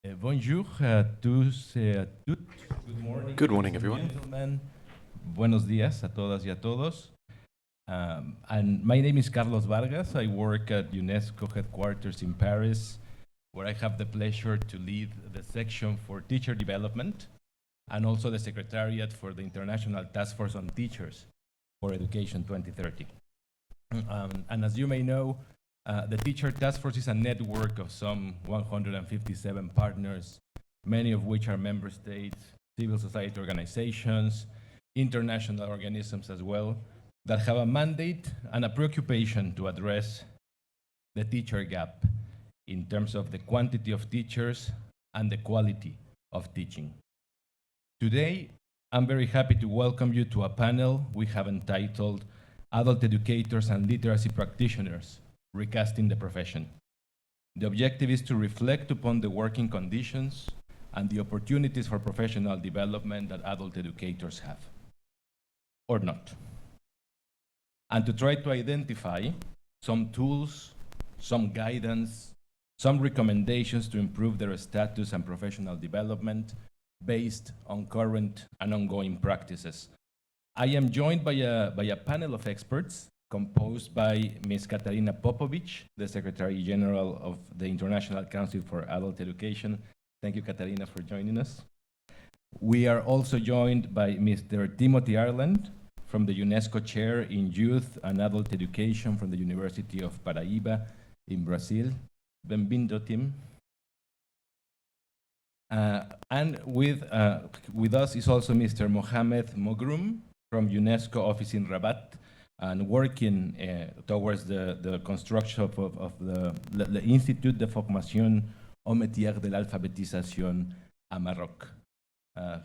Bonjour à tous et à toutes. Good morning, ladies and everyone. gentlemen. Buenos días a todas y a todos. And my name is Carlos Vargas. I work at UNESCO headquarters in Paris, where I have the pleasure to lead the section for teacher development and also the Secretariat for the International Task Force on Teachers for Education 2030. And as you may know, the Teacher Task Force is a network of some 157 partners, many of which are member states, civil society organizations, international organisms as well, that have a mandate and a preoccupation to address the teacher gap in terms of the quantity of teachers and the quality of teaching. Today, I'm very happy to welcome you to a panel we have entitled Adult Educators and Literacy Practitioners, Recasting the Profession. The objective is to reflect upon the working conditions and the opportunities for professional development that adult educators have, or not, and to try to identify some tools, some guidance, some recommendations to improve their status and professional development based on current and ongoing practices. I am joined by a panel of experts composed by Ms. Katarina Popovic, the Secretary General of the International Council for Adult Education. Thank you, Katarina, for joining us. We are also joined by Mr. Timothy Ireland from the UNESCO Chair in Youth and Adult Education from the University of Paraíba in Brazil. Bem-vindo, Tim. And with us is also Mr. Mohamed Mogrum from UNESCO office in Rabat, and working towards the construction of the Institut de Formation au Métier de l'Alphabétisation à Maroc.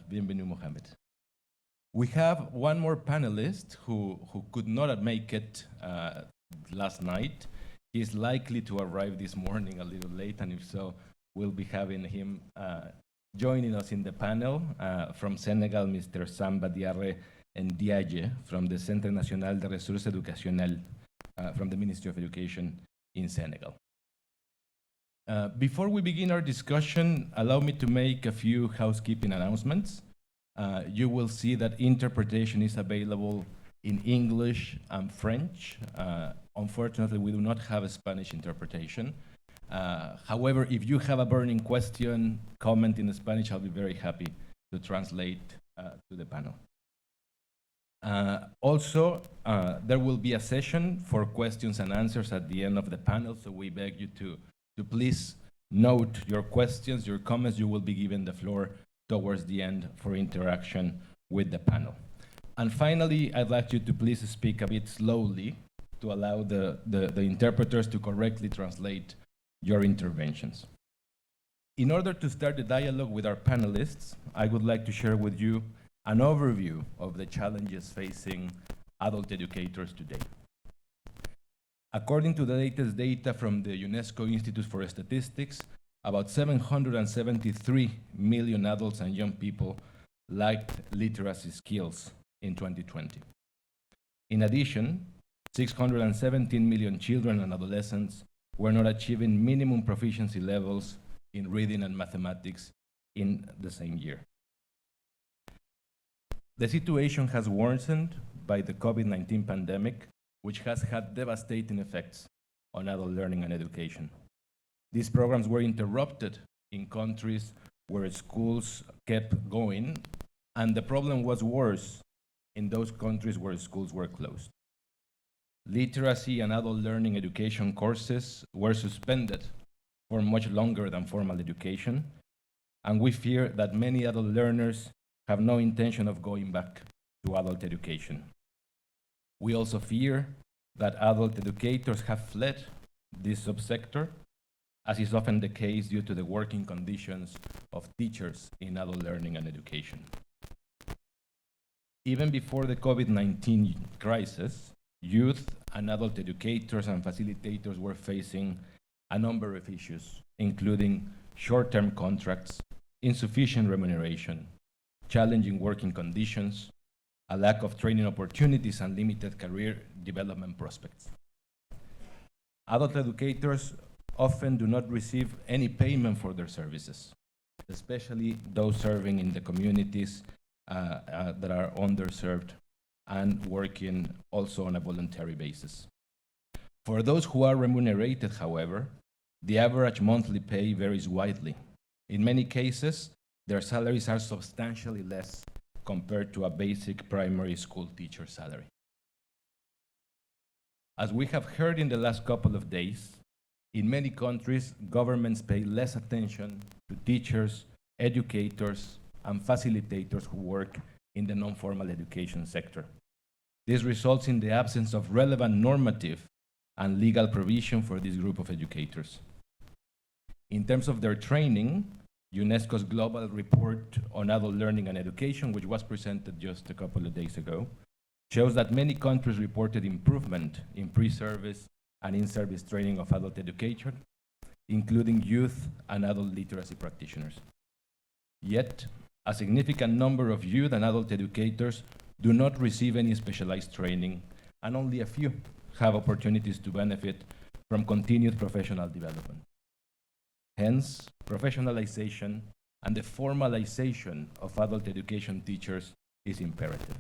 Bienvenue, Mohamed. We have one more panelist who could not make it last night. He's likely to arrive this morning a little late, and if so, we'll be having him joining us in the panel from Senegal, Mr. Samba Diarre Ndiaye from the Centre National de Ressources Educationnelles from the Ministry of Education in Senegal. Before we begin our discussion, allow me to make a few housekeeping announcements. You will see that interpretation is available in English and French. Unfortunately, we do not have a Spanish interpretation. However, if you have a burning question, comment in Spanish, I'll be very happy to translate to the panel. Also, there will be a session for questions and answers at the end of the panel, so we beg you to please note your questions, your comments. You will be given the floor towards the end for interaction with the panel. And finally, I'd like you to please speak a bit slowly to allow the interpreters to correctly translate your interventions. In order to start the dialogue with our panelists, I would like to share with you an overview of the challenges facing adult educators today. According to the latest data from the UNESCO Institute for Statistics, about 773 million adults and young people lacked literacy skills in 2020. In addition, 617 million children and adolescents were not achieving minimum proficiency levels in reading and mathematics in the same year. The situation has worsened by the COVID-19 pandemic, which has had devastating effects on adult learning and education. These programs were interrupted in countries where schools kept going, and the problem was worse in those countries where schools were closed. Literacy and adult learning education courses were suspended for much longer than formal education, and we fear that many adult learners have no intention of going back to adult education. We also fear that adult educators have fled this subsector, as is often the case due to the working conditions of teachers in adult learning and education. Even before the COVID-19 crisis, youth and adult educators and facilitators were facing a number of issues, including short-term contracts, insufficient remuneration, challenging working conditions, a lack of training opportunities, and limited career development prospects. Adult educators often do not receive any payment for their services, especially those serving in the communities that are underserved and working also on a voluntary basis. For those who are remunerated, however, the average monthly pay varies widely. In many cases, their salaries are substantially less compared to a basic primary school teacher salary. As we have heard in the last couple of days, in many countries, governments pay less attention to teachers, educators, and facilitators who work in the non-formal education sector. This results in the absence of relevant normative and legal provision for this group of educators. In terms of their training, UNESCO's Global Report on Adult Learning and Education, which was presented just a couple of days ago, shows that many countries reported improvement in pre-service and in-service training of adult education, including youth and adult literacy practitioners. Yet, a significant number of youth and adult educators do not receive any specialized training, and only a few have opportunities to benefit from continued professional development. Hence, professionalization and the formalization of adult education teachers is imperative.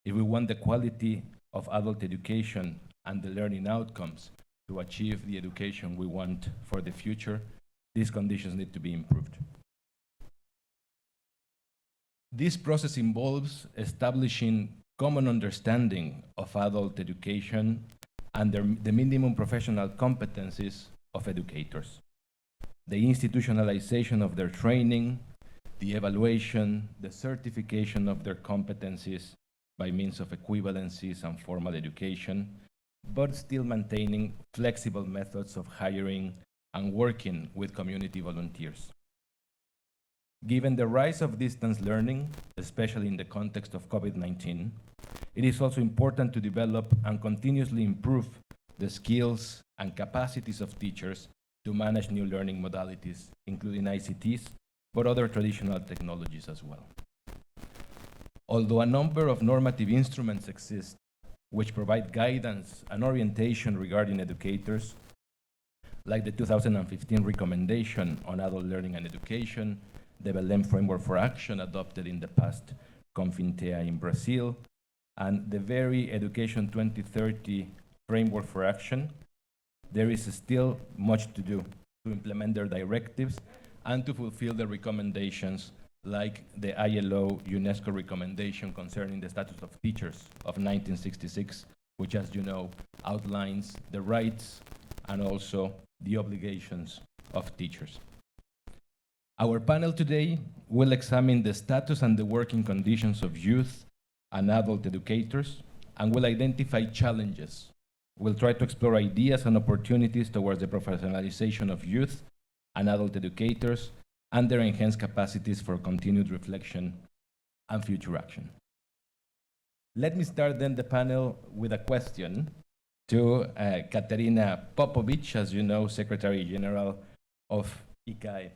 If we want the quality of adult education and the learning outcomes to achieve the education we want for the future, these conditions need to be improved. This process involves establishing common understanding of adult education and the minimum professional competencies of educators, the institutionalization of their training, the evaluation, the certification of their competencies by means of equivalencies and formal education, but still maintaining flexible methods of hiring and working with community volunteers. Given the rise of distance learning, especially in the context of COVID-19, it is also important to develop and continuously improve the skills and capacities of teachers to manage new learning modalities, including ICTs, but other traditional technologies as well. Although a number of normative instruments exist which provide guidance and orientation regarding educators, like the 2015 recommendation on adult learning and education, the Belém Framework for Action adopted in the past CONFINTEA in Brazil, and the very Education 2030 Framework for Action, there is still much to do to implement their directives and to fulfill the recommendations like the ILO UNESCO recommendation concerning the status of teachers of 1966, which, as you know, outlines the rights and also the obligations of teachers. Our panel today will examine the status and the working conditions of youth and adult educators, and will identify challenges. We'll try to explore ideas and opportunities towards the professionalization of youth and adult educators and their enhanced capacities for continued reflection and future action. Let me start then the panel with a question to Katerina Popovic, as you know, Secretary General of ICAE.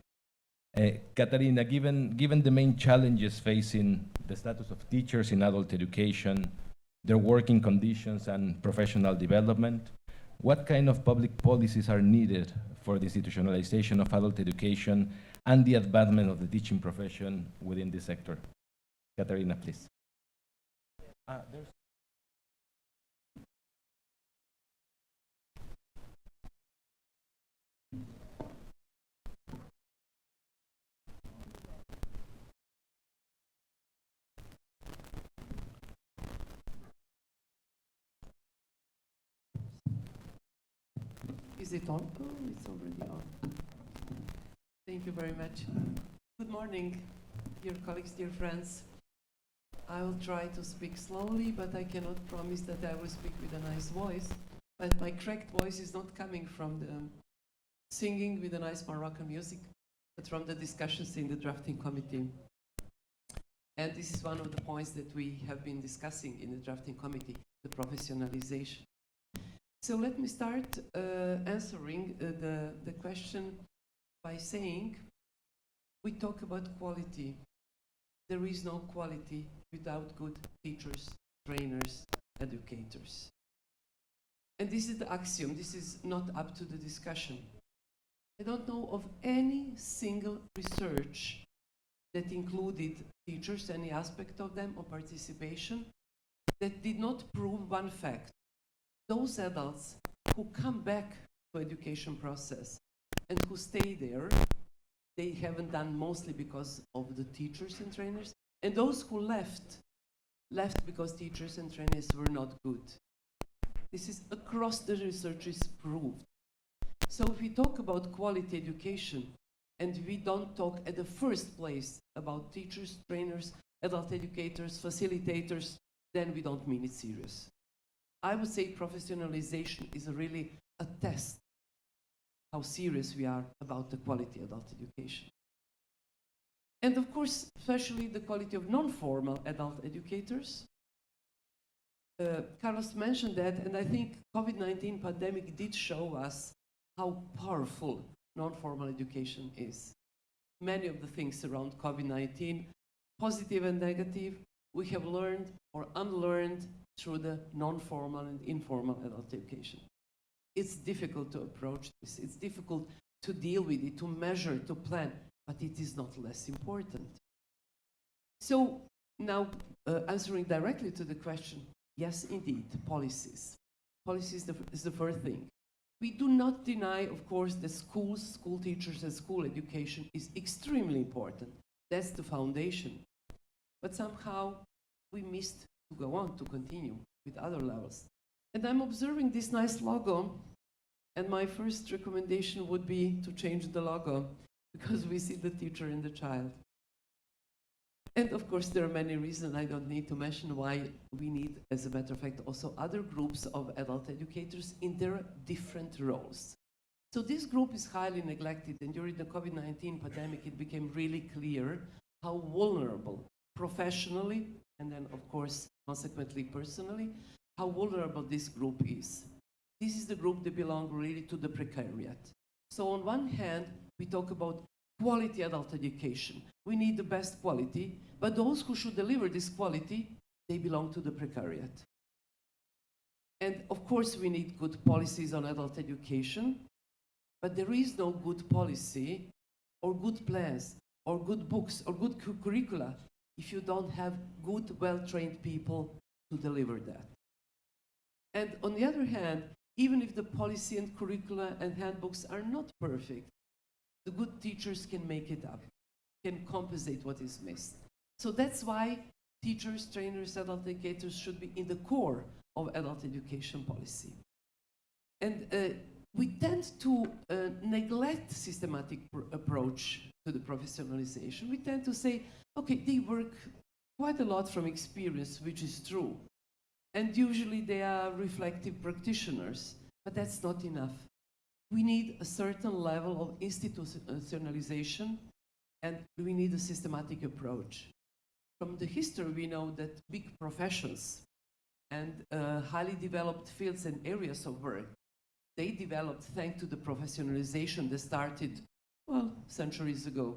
Katerina, given the main challenges facing the status of teachers in adult education, their working conditions and professional development, what kind of public policies are needed for the institutionalization of adult education and the advancement of the teaching profession within this sector? Katerina, please. Is it on? Oh, it's already on. Thank you very much. Good morning, dear colleagues, dear friends. I will try to speak slowly, but I cannot promise that I will speak with a nice voice. But my cracked voice is not coming from the singing with the nice Moroccan music, but from the discussions in the drafting committee. And this is one of the points that we have been discussing in the drafting committee, the professionalization. So let me start answering the question by saying, we talk about quality. There is no quality without good teachers, trainers, educators. And this is the axiom. This is not up to the discussion. I don't know of any single research that included teachers, any aspect of them, or participation, that did not prove one fact. Those adults who come back to education process and who stay there, they haven't done mostly because of the teachers and trainers, and those who left because teachers and trainers were not good. This is across the research is proved. So if we talk about quality education, and we don't talk at the first place about teachers, trainers, adult educators, facilitators, then we don't mean it serious. I would say professionalization is really a test how serious we are about the quality of adult education. And of course, especially the quality of non-formal adult educators. Carlos mentioned that, and I think COVID-19 pandemic did show us how powerful non-formal education is. Many of the things around COVID-19, positive and negative, we have learned or unlearned through the non-formal and informal adult education. It's difficult to approach this. It's difficult to deal with it, to measure, to plan, but it is not less important. So now, answering directly to the question, yes, indeed, policies. Policies is the first thing. We do not deny, of course, that schools, school teachers, and school education is extremely important. That's the foundation. But somehow we missed to go on, to continue with other levels. And I'm observing this nice logo, and my first recommendation would be to change the logo, because we see the teacher and the child. And of course, there are many reasons. I don't need to mention why we need, as a matter of fact, also other groups of adult educators in their different roles. So this group is highly neglected, and during the COVID-19 pandemic, it became really clear how vulnerable professionally, and then of course, consequently personally, how vulnerable this group is. This is the group that belongs really to the precariat. So on one hand, we talk about quality adult education. We need the best quality, but those who should deliver this quality, they belong to the precariat. And of course, we need good policies on adult education, but there is no good policy or good plans or good books or good curricula if you don't have good, well-trained people to deliver that. And on the other hand, even if the policy and curricula and handbooks are not perfect, the good teachers can make it up, can compensate what is missed. So that's why teachers, trainers, adult educators should be in the core of adult education policy. And we tend to neglect systematic approach to the professionalization. We tend to say, okay, they work quite a lot from experience, which is true. And usually they are reflective practitioners, but that's not enough. We need a certain level of institutionalization, and we need a systematic approach. From the history, we know that big professions and highly developed fields and areas of work, they developed thanks to the professionalization that started, well, centuries ago.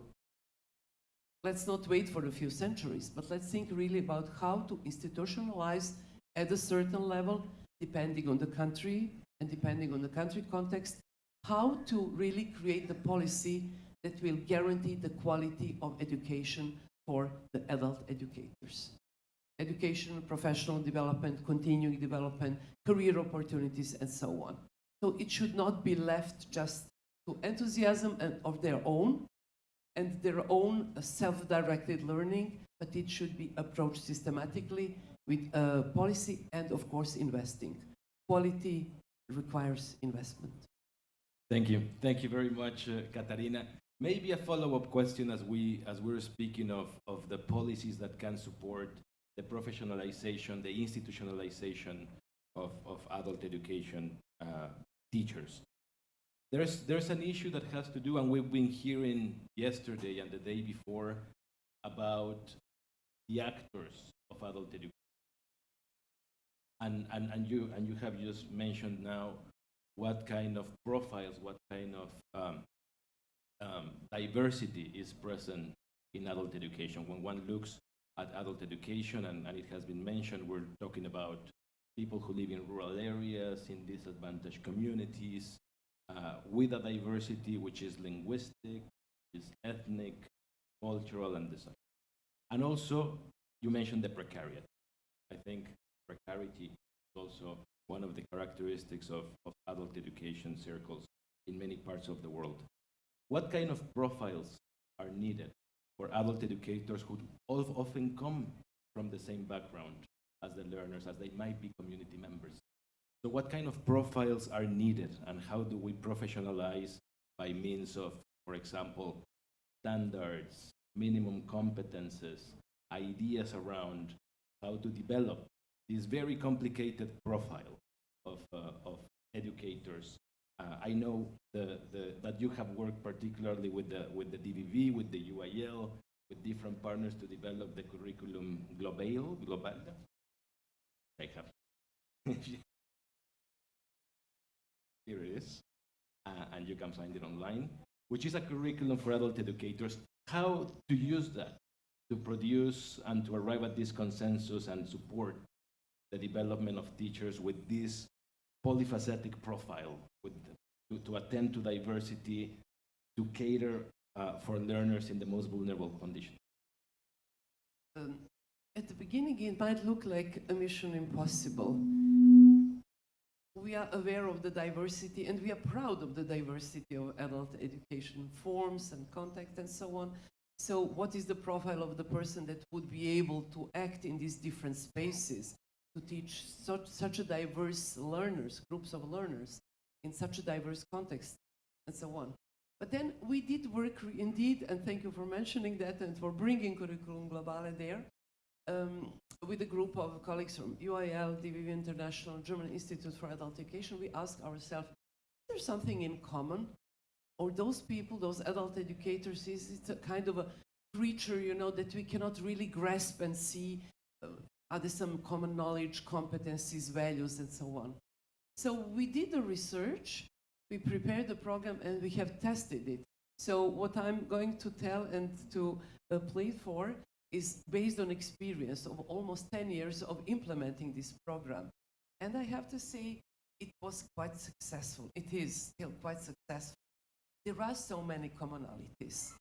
Let's not wait for a few centuries, but let's think really about how to institutionalize at a certain level, depending on the country and depending on the country context, how to really create the policy that will guarantee the quality of education for the adult educators. Education, professional development, continuing development, career opportunities, and so on. So it should not be left just to enthusiasm of their own and their own self-directed learning, but it should be approached systematically with policy and, of course, investing. Quality requires investment. Thank you. Thank you very much, Katarina. Maybe a follow-up question as we're speaking of the policies that can support the professionalization, the institutionalization of adult education teachers. There's an issue that has to do, and we've been hearing yesterday and the day before about the actors of adult education. And you have just mentioned now what kind of profiles, what kind of diversity is present in adult education. When one looks at adult education, and it has been mentioned, we're talking about people who live in rural areas, in disadvantaged communities, with a diversity which is linguistic, is ethnic, cultural, and design. And also, you mentioned the precariat. I think precarity is also one of the characteristics of adult education circles in many parts of the world. What kind of profiles are needed for adult educators who often come from the same background as the learners, as they might be community members? So what kind of profiles are needed, and how do we professionalize by means of, for example, standards, minimum competences, ideas around how to develop this very complicated profile of educators? I know that you have worked particularly with the DVV, with the UIL, with different partners to develop the curriculum global. I have. Here it is, and you can find it online, which is a curriculum for adult educators. How to use that to produce and to arrive at this consensus and support the development of teachers with this polyphacetic profile, to attend to diversity, to cater for learners in the most vulnerable conditions. At the beginning, it might look like a mission impossible. We are aware of the diversity, and we are proud of the diversity of adult education forms and contexts and so on. So what is the profile of the person that would be able to act in these different spaces, to teach such a diverse learners, groups of learners, in such a diverse context, and so on. But then we did work indeed, and thank you for mentioning that and for bringing Curriculum Globale there, with a group of colleagues from UIL, DVV International, German Institute for Adult Education. We asked ourselves, is there something in common? Or those people, those adult educators, is it a kind of a creature, you know, that we cannot really grasp and see? Are there some common knowledge, competencies, values, and so on? So we did the research, we prepared the program, and we have tested it. So what I'm going to tell and to plead for is based on experience of almost 10 years of implementing this program. And I have to say, it was quite successful. It is still quite successful. There are so many commonalities.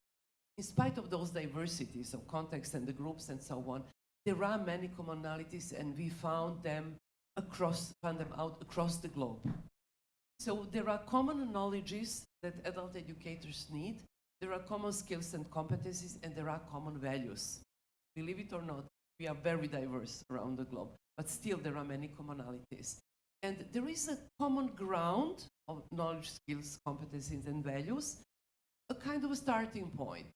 In spite of those diversities of context and the groups and so on, there are many commonalities, and we found them out across the globe. So there are common knowledges that adult educators need, there are common skills and competencies, and there are common values. Believe it or not, we are very diverse around the globe, but still there are many commonalities. And there is a common ground of knowledge, skills, competencies, and values, a kind of a starting point.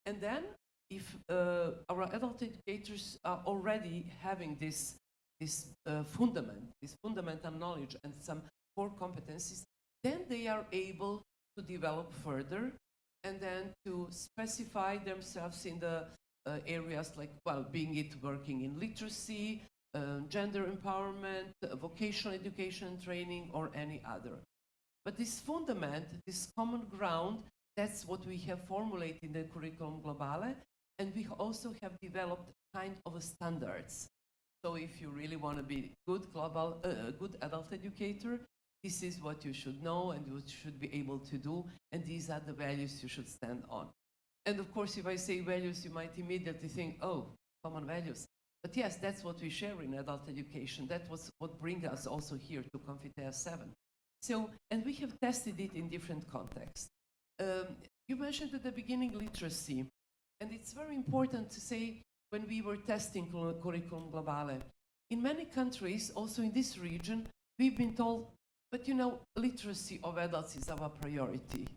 And then, if our adult educators are already having this fundamental knowledge and some core competencies, then they are able to develop further and then to specify themselves in the areas like, well, being it working in literacy, gender empowerment, vocational education training, or any other. But this fundament, this common ground, that's what we have formulated in the Curriculum Globale, and we also have developed kind of standards. So if you really want to be good adult educator, this is what you should know and what you should be able to do, and these are the values you should stand on. And of course, if I say values, you might immediately think, oh, common values. But yes, that's what we share in adult education. That was what brings us also here to CONFINTEA VII. So, and we have tested it in different contexts. You mentioned at the beginning literacy, and it's very important to say when we were testing Curriculum Globale, in many countries, also in this region, we've been told, but you know, literacy of adults is our priority.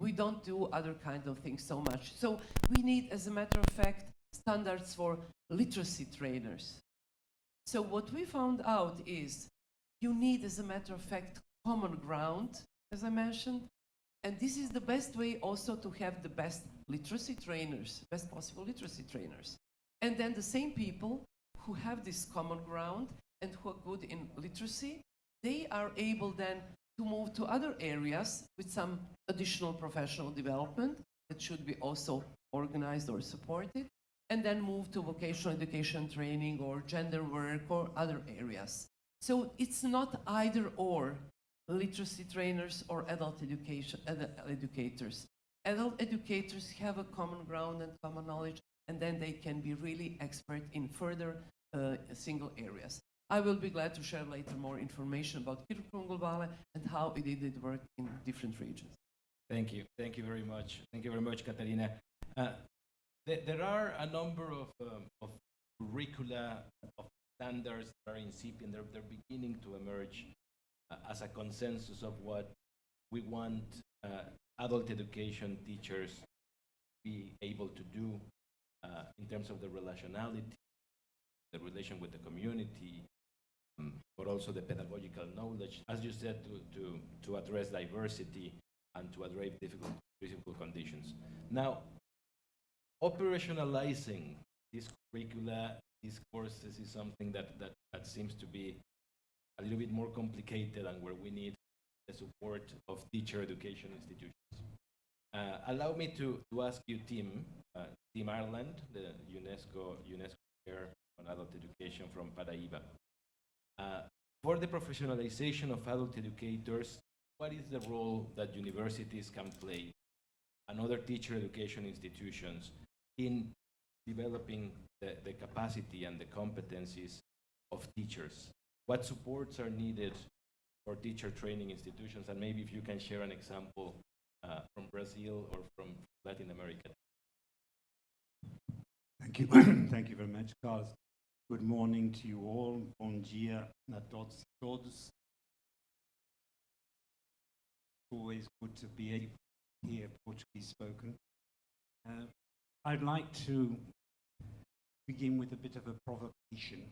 We don't do other kinds of things so much. So we need, as a matter of fact, standards for literacy trainers. So what we found out is you need, as a matter of fact, common ground, as I mentioned, and this is the best way also to have the best literacy trainers, best possible literacy trainers. And then the same people who have this common ground and who are good in literacy, they are able then to move to other areas with some additional professional development that should be also organized or supported, and then move to vocational education training or gender work or other areas. So it's not either or. literacy trainers or adult educators. Adult educators have a common ground and common knowledge, and then they can be really expert in further single areas. I will be glad to share later more information about curriculum globale and how it did work in different regions. Thank you. Thank you very much. Thank you very much, Katarina. There are a number of curricula, of standards that are incipient. They're beginning to emerge as a consensus of what we want adult education teachers to be able to do in terms of the relationality, the relation with the community, but also the pedagogical knowledge, as you said, to address diversity and to address difficult conditions. Now, operationalizing these curricula, these courses is something that seems to be a little bit more complicated and where we need the support of teacher education institutions. Allow me to ask you, Tim Ireland, the UNESCO Chair on Adult Education from Paraíba. For the professionalization of adult educators, what is the role that universities can play and other teacher education institutions in developing the capacity and the competencies of teachers? What supports are needed for teacher training institutions? And maybe if you can share an example from Brazil or from Latin America. Thank you. Thank you very much, Carlos. Good morning to you all. Bom dia a todos. Always good to be able to hear Portuguese spoken. I'd like to begin with a bit of a provocation.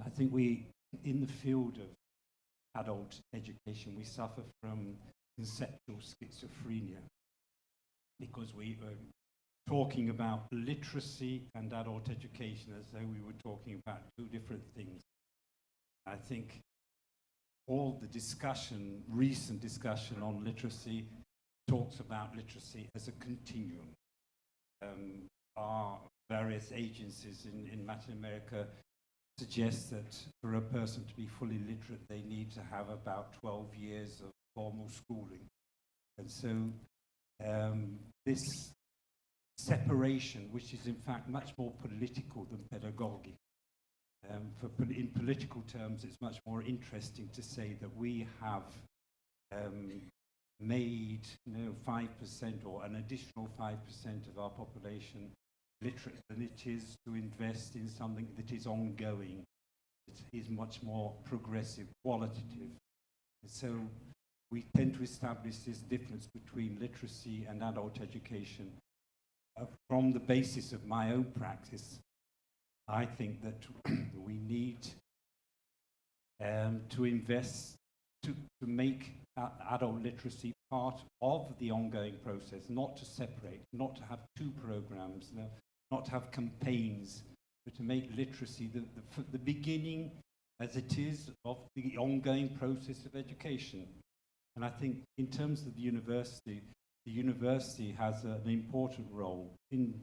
I think we, in the field of adult education, we suffer from conceptual schizophrenia because we are talking about literacy and adult education as though we were talking about two different things. I think all the discussion, recent discussion on literacy, talks about literacy as a continuum. Our various agencies in Latin America suggest that for a person to be fully literate, they need to have about 12 years of formal schooling. And so this separation, which is in fact much more political than pedagogic, in political terms, it's much more interesting to say that we have made 5% or an additional 5% of our population literate than it is to invest in something that is ongoing, that is much more progressive, qualitative. And so we tend to establish this difference between literacy and adult education. From the basis of my own practice, I think that we need to invest to make adult literacy part of the ongoing process, not to separate, not to have two programs, not to have campaigns, but to make literacy the beginning, as it is, of the ongoing process of education. And I think in terms of the university has an important role in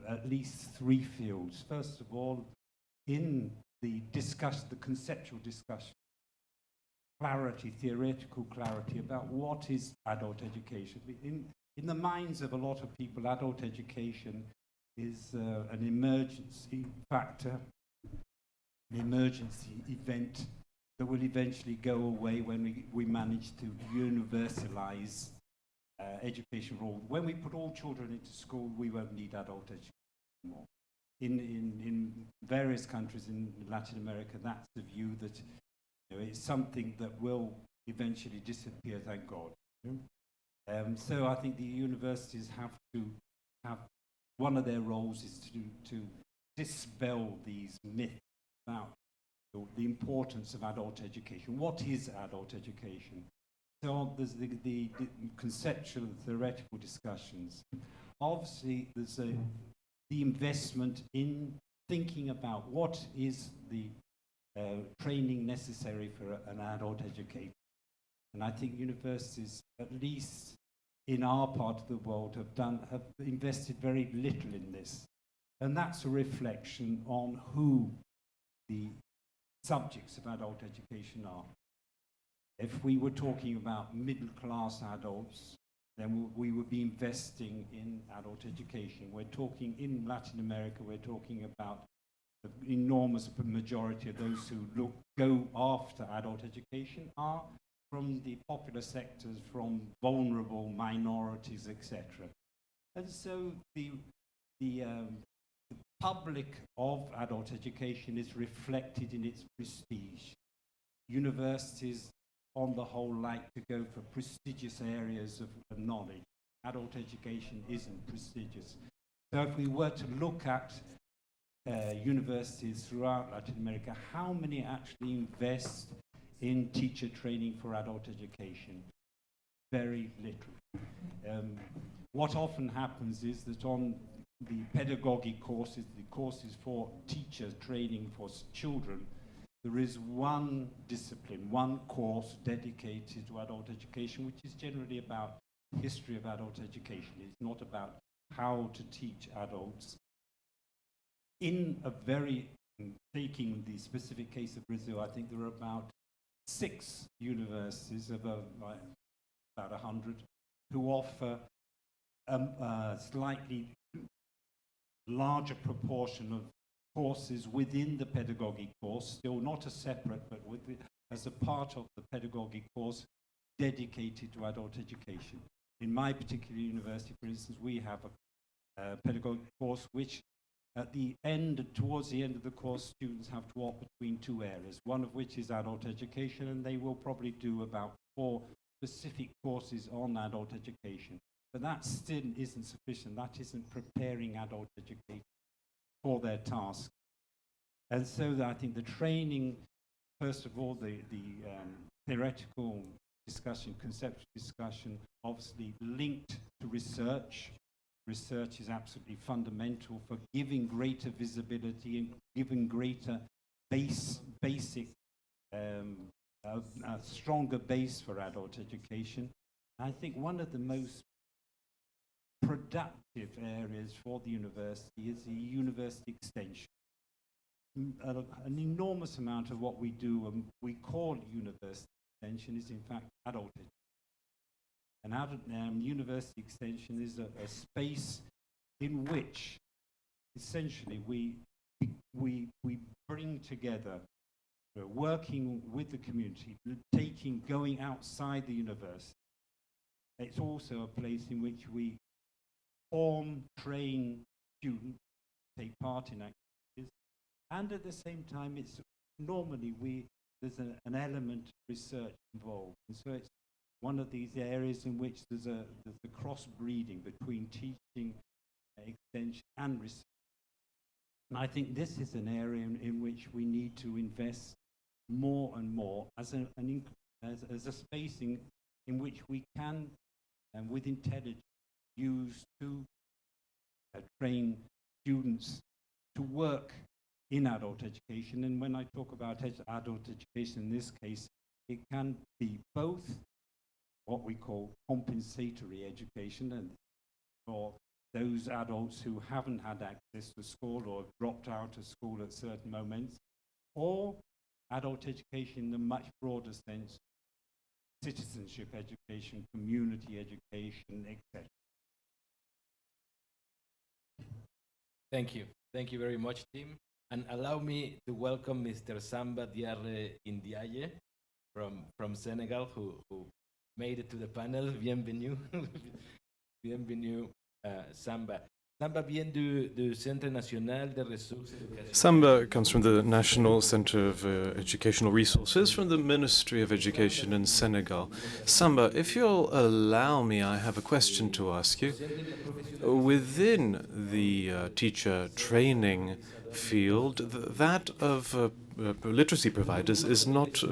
at least three fields. First of all, in the discussion, the conceptual discussion, clarity, theoretical clarity about what is adult education. In the minds of a lot of people, adult education is an emergency factor, an emergency event that will eventually go away when we manage to universalize education for all. When we put all children into school, we won't need adult education anymore. In various countries in Latin America, that's the view that it's something that will eventually disappear, thank God. So I think the universities have to have, one of their roles is to dispel these myths about the importance of adult education. What is adult education? So there's the conceptual and theoretical discussions. Obviously, there's the investment in thinking about what is the training necessary for an adult educator. And I think universities, at least in our part of the world, have invested very little in this. And that's a reflection on who the subjects of adult education are. If we were talking about middle-class adults, then we would be investing in adult education. We're talking in Latin America, we're talking about the enormous majority of those who go after adult education are from the popular sectors, from vulnerable minorities, etc. And so the public of adult education is reflected in its prestige. Universities, on the whole, like to go for prestigious areas of knowledge. Adult education isn't prestigious. So if we were to look at universities throughout Latin America, how many actually invest in teacher training for adult education? Very little. What often happens is that on the pedagogic courses, the courses for teacher training for children, there is one discipline, one course dedicated to adult education, which is generally about history of adult education. It's not about how to teach adults. In a very, taking the specific case of Brazil, I think there are about 6 universities of about 100 who offer a slightly larger proportion of courses within the pedagogic course, still not as separate, but as a part of the pedagogic course dedicated to adult education. In my particular university, for instance, we have a pedagogic course which towards the end of the course, students have to opt between 2 areas, one of which is adult education, and they will probably do about 4 specific courses on adult education. But that still isn't sufficient. That isn't preparing adult educators for their task. And so I think the training, first of all, the theoretical discussion, conceptual discussion, obviously linked to research. Research is absolutely fundamental for giving greater visibility and giving greater basic, a stronger base for adult education. I think one of the most productive areas for the university is the university extension. An enormous amount of what we do, and we call university extension, is in fact adult education. And university extension is a space in which essentially we bring together, working with the community, going outside the university. It's also a place in which we form, train students, take part in activities, and at the same time, it's normally there's an element of research involved, and so it's one of these areas in which there's a cross-breeding between teaching, extension, and research. And I think this is an area in which we need to invest more and more as a space in which we can, with intelligence, use to train students to work in adult education. And when I talk about adult education in this case, it can be both what we call compensatory education, and for those adults who haven't had access to school or dropped out of school at certain moments, or adult education in the much broader sense, citizenship education, community education, etc. Thank you. Thank you very much, Tim. And allow me to welcome Mr. Samba Diarre Indiaye from Senegal, who made it to the panel. Bienvenue. Bienvenue, Samba. Samba vient du Centre National de Ressources Éducationnelles. Samba comes from the National Center of Educational Resources from the Ministry of Education in Senegal. Samba, if you'll allow me, I have a question to ask you. Within the teacher training field, that of literacy providers is not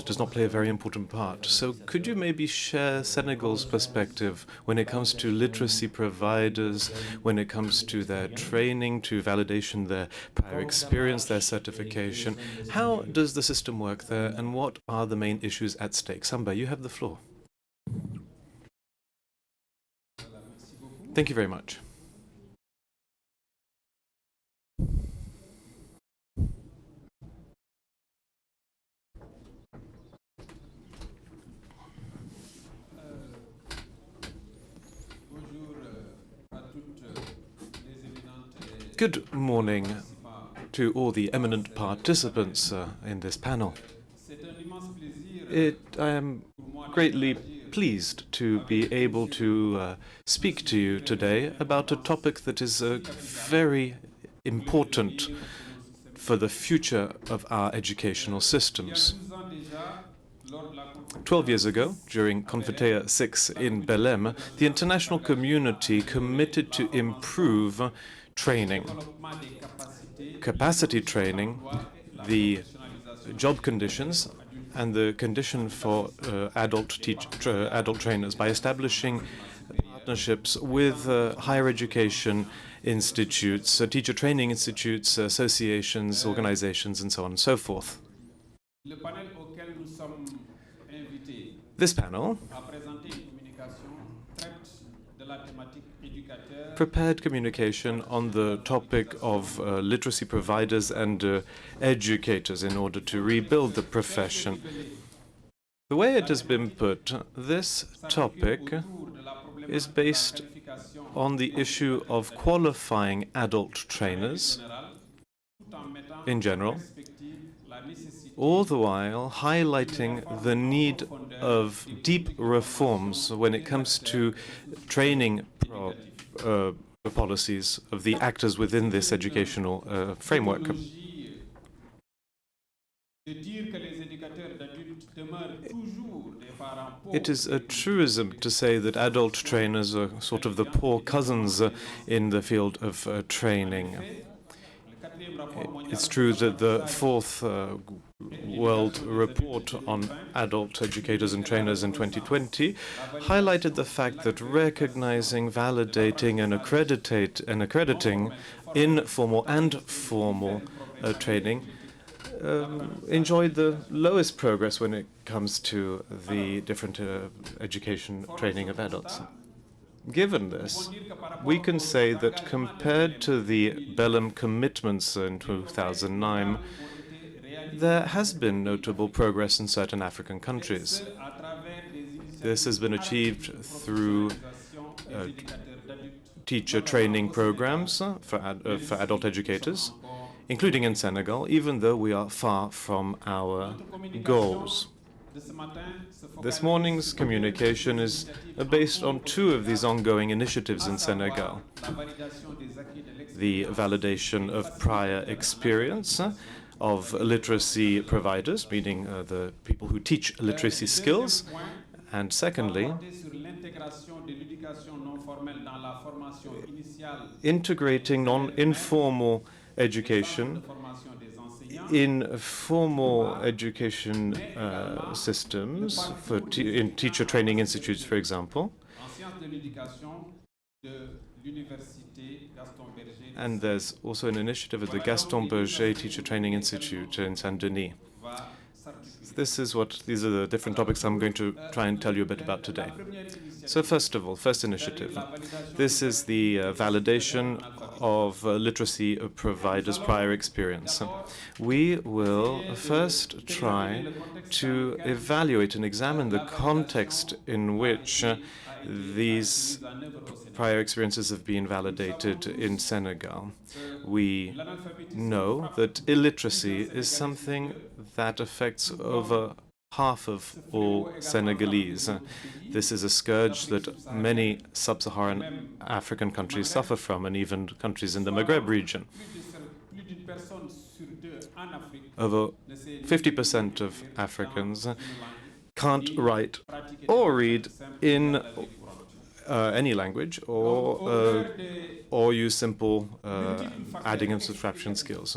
does not play a very important part. So could you maybe share Senegal's perspective when it comes to literacy providers, when it comes to their training, to validation, their prior experience, their certification? How does the system work there, and what are the main issues at stake? Samba, you have the floor. Thank you very much. Good morning to all the eminent participants in this panel. I am greatly pleased to be able to speak to you today about a topic that is very important for the future of our educational systems. 12 years ago, during CONFINTEA VI in Belém, the international community committed to improve training, capacity training, the job conditions, and the condition for adult trainers by establishing partnerships with higher education institutes, teacher training institutes, associations, organizations, and so on and so forth. This panel prepared communication on the topic of literacy providers and educators in order to rebuild the profession. The way it has been put, this topic is based on the issue of qualifying adult trainers in general, all the while highlighting the need of deep reforms when it comes to training policies of the actors within this educational framework. It is a truism to say that adult trainers are sort of the poor cousins in the field of training. It's true that the fourth World Report on Adult Educators and Trainers in 2020 highlighted the fact that recognizing, validating, and accrediting informal and formal training enjoyed the lowest progress when it comes to the different education training of adults. Given this, we can say that compared to the Belém commitments in 2009, there has been notable progress in certain African countries. This has been achieved through teacher training programs for adult educators, including in Senegal, even though we are far from our goals. This morning's communication is based on two of these ongoing initiatives in Senegal. The validation of prior experience of literacy providers, meaning the people who teach literacy skills, and secondly, integrating non-informal education in formal education systems, in teacher training institutes, for example. And there's also an initiative at the Gaston Berger Teacher Training Institute in Saint-Denis. These are the different topics I'm going to try and tell you a bit about today. So first of all, first initiative. This is the validation of literacy providers' prior experience. We will first try to evaluate and examine the context in which these prior experiences have been validated in Senegal. We know that illiteracy is something that affects over half of all Senegalese. This is a scourge that many sub-Saharan African countries suffer from, and even countries in the Maghreb region. Over 50% of Africans can't write or read in any language, or use simple adding and subtraction skills.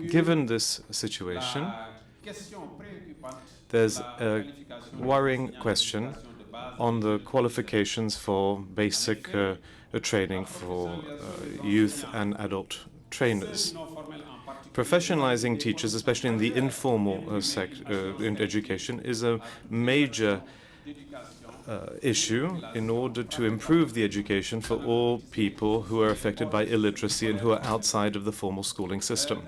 Given this situation, there's a worrying question on the qualifications for basic training for youth and adult trainers. Professionalizing teachers, especially in the informal in education, is a major issue in order to improve the education for all people who are affected by illiteracy and who are outside of the formal schooling system.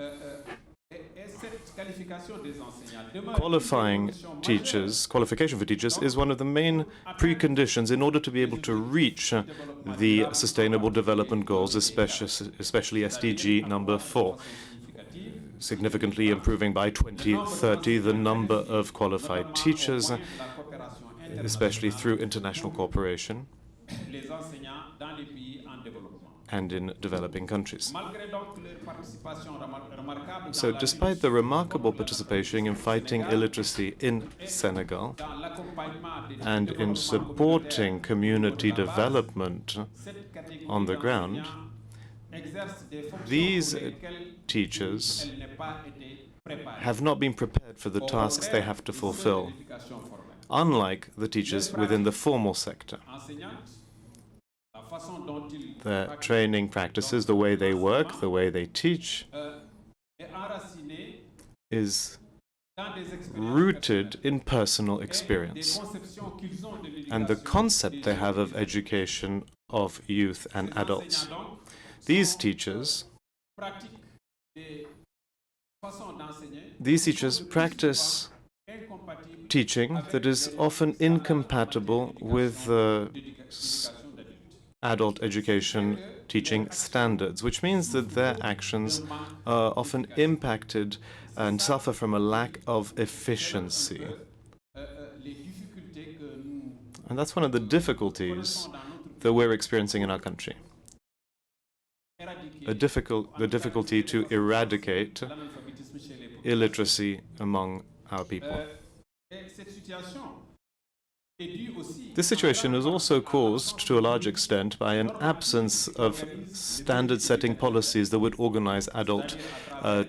Qualification for teachers is one of the main preconditions in order to be able to reach the Sustainable Development Goals, especially SDG number 4, significantly improving by 2030 the number of qualified teachers, especially through international cooperation and in developing countries. So despite the remarkable participation in fighting illiteracy in Senegal and in supporting community development on the ground, these teachers have not been prepared for the tasks they have to fulfill, unlike the teachers within the formal sector. Their training practices, the way they work, the way they teach, is rooted in personal experience. And the concept they have of education of youth and adults. These teachers practice teaching that is often incompatible with adult education teaching standards, which means that their actions are often impacted and suffer from a lack of efficiency. And that's one of the difficulties that we're experiencing in our country. The difficulty to eradicate illiteracy among our people. This situation is also caused, to a large extent, by an absence of standard-setting policies that would organize adult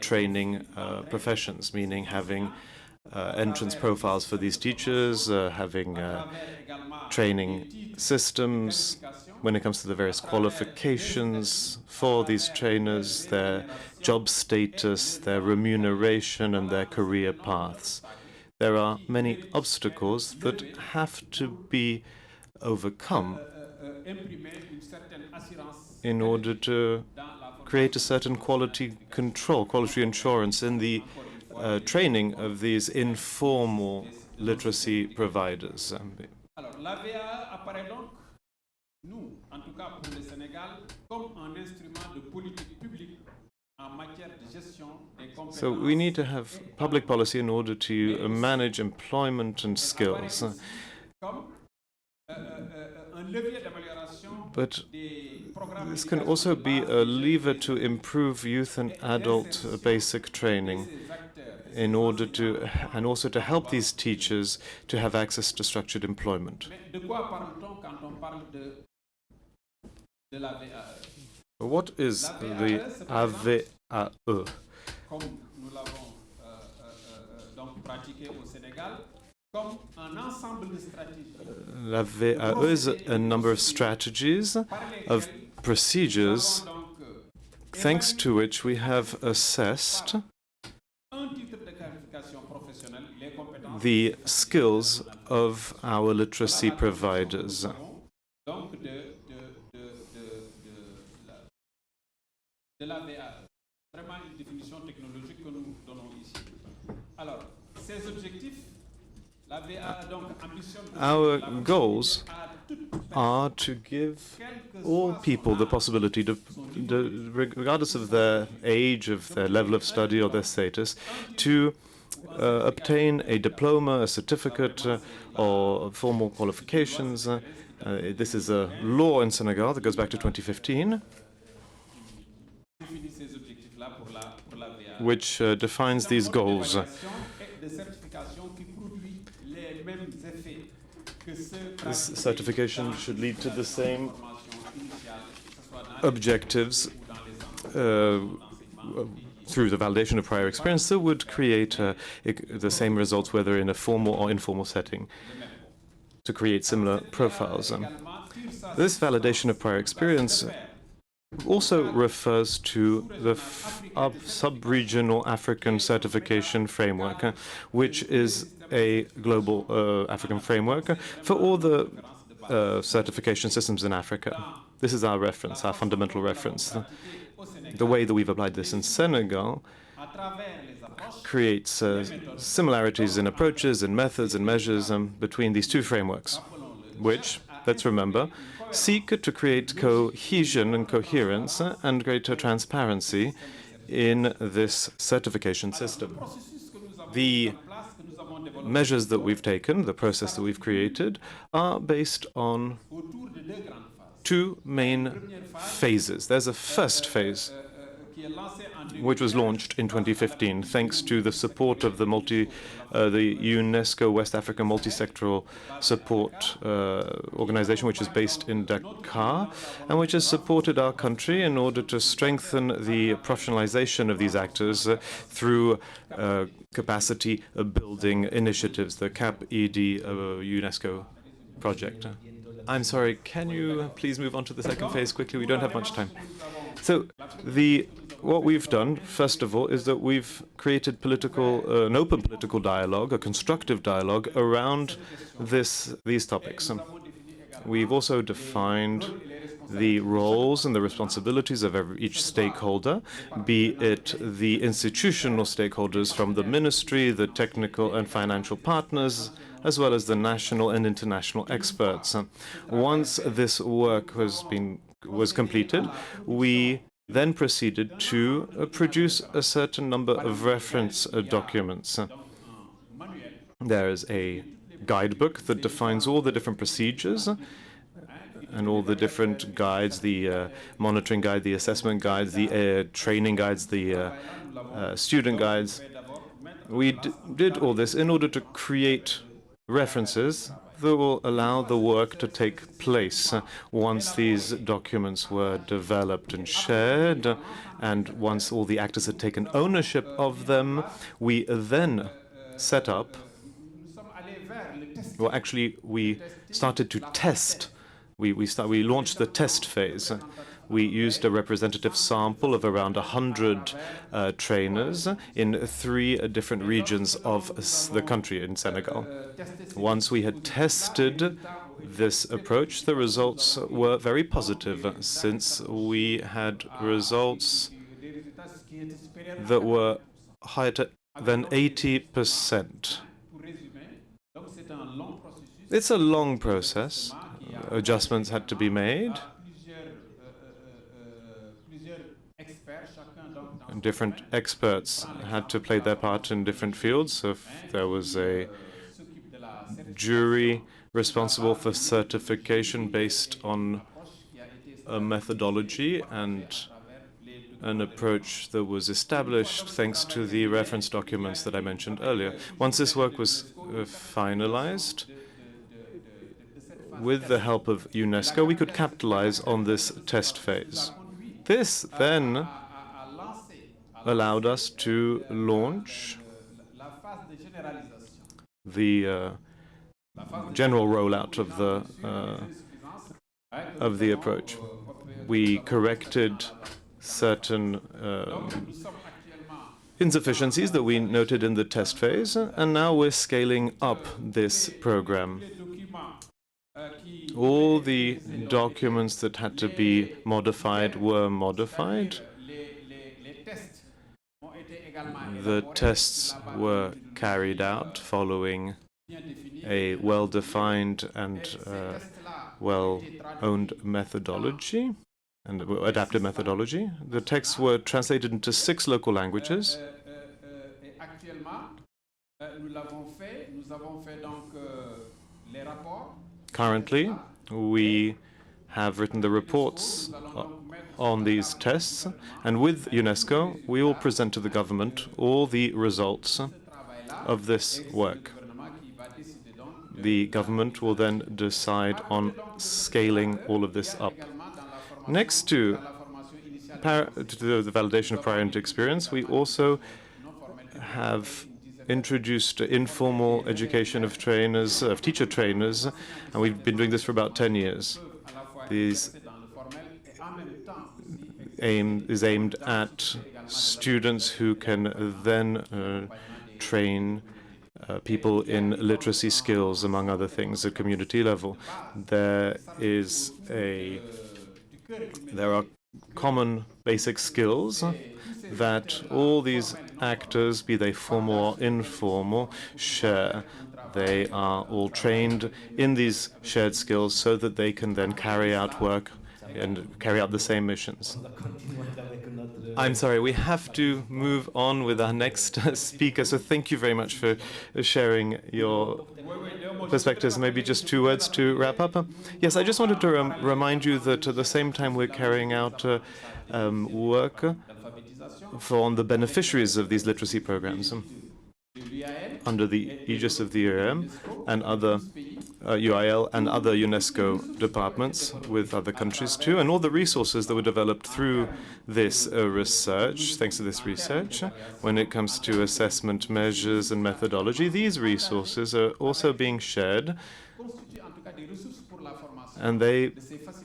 training professions, meaning having entrance profiles for these teachers, having training systems when it comes to the various qualifications for these trainers, their job status, their remuneration, and their career paths. There are many obstacles that have to be overcome in order to create a certain quality control, quality assurance in the training of these informal literacy providers. So we need to have public policy in order to manage employment and skills. But this can also be a lever to improve youth and adult basic training in order to, and also to help these teachers to have access to structured employment. What is the AVAE? La VAE is a number of strategies, of procedures, thanks to which we have assessed the skills of our literacy providers. Our goals are to give all people the possibility to, regardless of their age, of their level of study or their status, to obtain a diploma, a certificate, or formal qualifications. This is a law in Senegal that goes back to 2015, which defines these goals. This certification should lead to the same objectives through the validation of prior experience that would create the same results, whether in a formal or informal setting, to create similar profiles. This validation of prior experience also refers to the sub-regional African certification framework, which is a global African framework for all the certification systems in Africa. This is our reference, our fundamental reference. The way that we've applied this in Senegal creates similarities in approaches and methods and measures between these two frameworks, which, let's remember, seek to create cohesion and coherence and greater transparency in this certification system. The measures that we've taken, the process that we've created, are based on two main phases. There's a first phase, which was launched in 2015, thanks to the support of the UNESCO West Africa Multi-Sectoral Support Organization, which is based in Dakar, and which has supported our country in order to strengthen the professionalization of these actors through capacity building initiatives, the CAP-ED UNESCO project. I'm sorry, can you please move on to the second phase quickly? We don't have much time. So what we've done, first of all, is that we've created an open political dialogue, a constructive dialogue around these topics. We've also defined the roles and the responsibilities of each stakeholder, be it the institutional stakeholders from the ministry, the technical and financial partners, as well as the national and international experts. Once this work was completed, we then proceeded to produce a certain number of reference documents. There is a guidebook that defines all the different procedures and all the different guides, the monitoring guide, the assessment guides, the training guides, the student guides. We did all this in order to create references that will allow the work to take place. Once these documents were developed and shared, and once all the actors had taken ownership of them, we then set up, well, actually, we started to test. We launched the test phase. We used a representative sample of around 100 trainers in 3 different regions of the country in Senegal. Once we had tested this approach, the results were very positive, since we had results that were higher than 80%. It's a long process. Adjustments had to be made. Different experts had to play their part in different fields. So there was a jury responsible for certification based on a methodology and an approach that was established thanks to the reference documents that I mentioned earlier. Once this work was finalized, with the help of UNESCO, we could capitalize on this test phase. This then allowed us to launch the general rollout of the approach. We corrected certain insufficiencies that we noted in the test phase, and now we're scaling up this program. All the documents that had to be modified were modified. The tests were carried out following a well-defined and well-owned methodology and adapted methodology. The texts were translated into 6 local languages. Currently, we have written the reports on these tests, and with UNESCO, we will present to the government all the results of this work. The government will then decide on scaling all of this up. Next to the validation of prior experience, we also have introduced informal education of trainers, of teacher trainers, and we've been doing this for about 10 years. This is aimed at students who can then train people in literacy skills, among other things, at community level. There are common basic skills that all these actors, be they formal or informal, share. They are all trained in these shared skills so that they can then carry out work and carry out the same missions. I'm sorry, we have to move on with our next speaker, so thank you very much for sharing your perspectives. Maybe just 2 words to wrap up. Yes, I just wanted to remind you that at the same time we're carrying out work for the beneficiaries of these literacy programs under the aegis of the UIM and other UIL and other UNESCO departments with other countries too, and all the resources that were developed through this research, thanks to this research, when it comes to assessment measures and methodology, these resources are also being shared, and they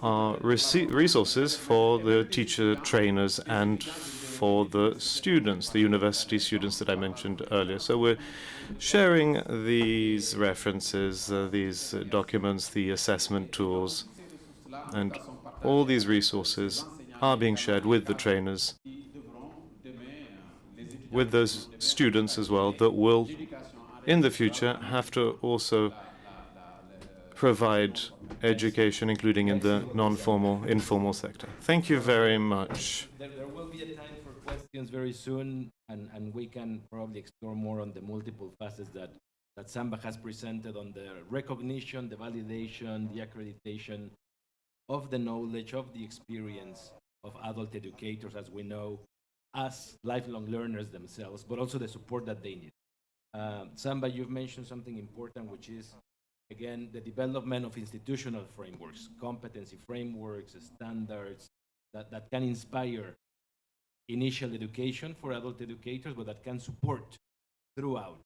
are resources for the teacher trainers and for the students, the university students that I mentioned earlier. So we're sharing these references, these documents, the assessment tools, and all these resources are being shared with the trainers, with those students as well that will, in the future, have to also provide education, including in the non-formal, informal sector. Thank you very much. There will be a time for questions very soon, and we can probably explore more on the multiple facets that Samba has presented on the recognition, the validation, the accreditation of the knowledge, of the experience of adult educators, as we know, as lifelong learners themselves, but also the support that they need. Samba, you've mentioned something important, which is, again, the development of institutional frameworks, competency frameworks, standards that can inspire initial education for adult educators, but that can support throughout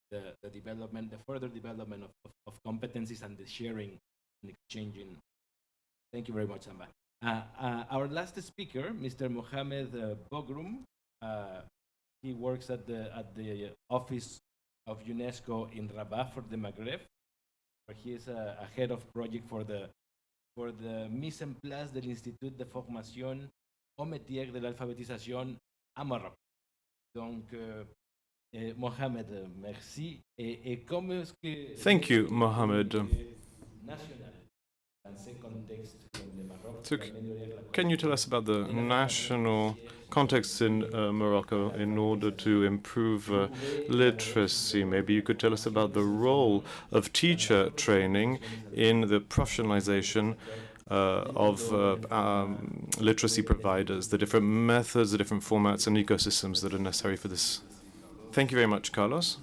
the development, the further development of competencies and the sharing and exchanging. Thank you very much, Samba. Our last speaker, Mr. Mohamed Bogrum, he works at the Office of UNESCO in Rabat for the Maghreb, where he is a head of project for the mise en place de l'Institut de Formation au métier de l'alphabétisation à Maroc. Donc, Mohamed, merci. Et comment est-ce que Thank you, Mohamed. So, can you tell us about the national context in Morocco in order to improve literacy? Maybe you could tell us about the role of teacher training in the professionalization of literacy providers, the different methods, the different formats and ecosystems that are necessary for this. Thank you very much, Carlos.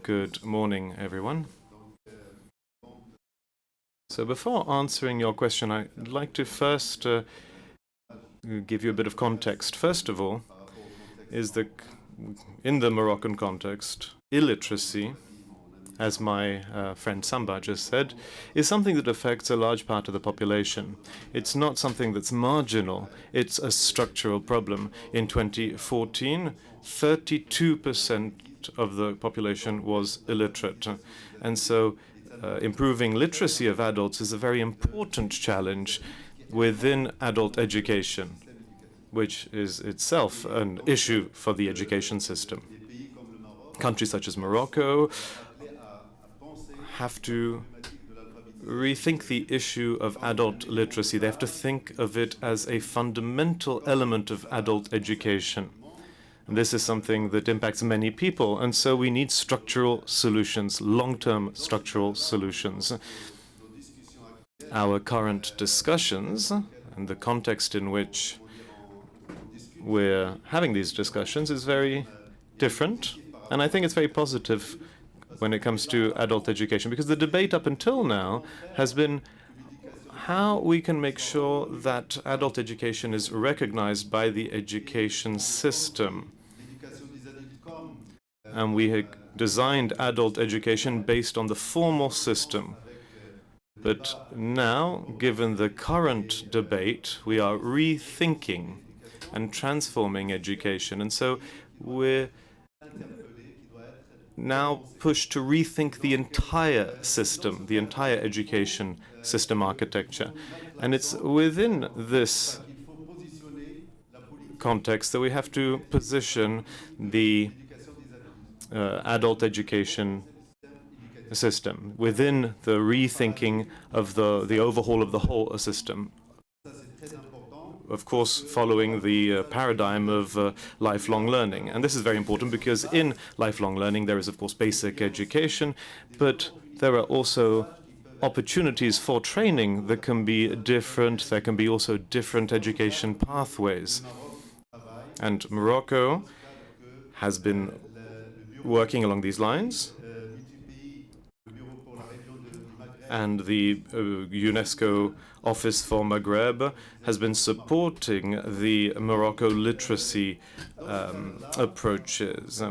Good morning, everyone. So before answering your question, I'd like to first give you a bit of context. First of all, is that in the Moroccan context, illiteracy, as my friend Samba just said, is something that affects a large part of the population. It's not something that's marginal. It's a structural problem. In 2014, 32% of the population was illiterate. And so improving literacy of adults is a very important challenge within adult education, which is itself an issue for the education system. Countries such as Morocco have to rethink the issue of adult literacy. They have to think of it as a fundamental element of adult education. And this is something that impacts many people, and so we need structural solutions, long-term structural solutions. Our current discussions, and the context in which we're having these discussions, is very different, and I think it's very positive when it comes to adult education, because the debate up until now has been how we can make sure that adult education is recognized by the education system. And we had designed adult education based on the formal system. But now, given the current debate, we are rethinking and transforming education. And so we're now pushed to rethink the entire system, the entire education system architecture. And it's within this context that we have to position the adult education system within the rethinking of the overhaul of the whole system. Of course, following the paradigm of lifelong learning. And this is very important because in lifelong learning there is, of course, basic education, but there are also opportunities for training that can be different. There can be also different education pathways. And Morocco has been working along these lines. And the UNESCO Office for Maghreb has been supporting the Morocco literacy approaches.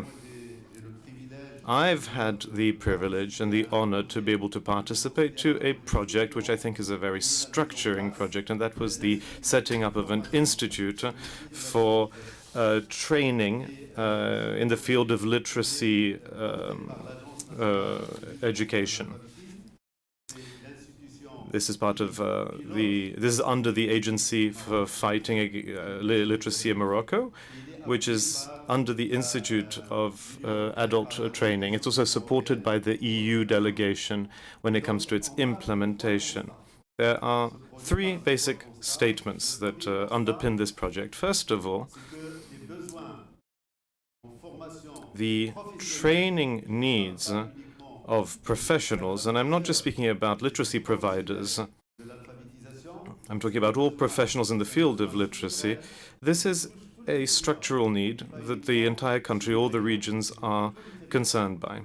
I've had the privilege and the honor to be able to participate to a project which I think is a very structuring project, and that was the setting up of an institute for training in the field of literacy education. This is part of this is under the Agency for Fighting Illiteracy in Morocco, which is under the Institute of Adult Training. It's also supported by the EU delegation when it comes to its implementation. There are three basic statements that underpin this project. First of all, the training needs of professionals, and I'm not just speaking about literacy providers, I'm talking about all professionals in the field of literacy. This is a structural need that the entire country, all the regions are concerned by.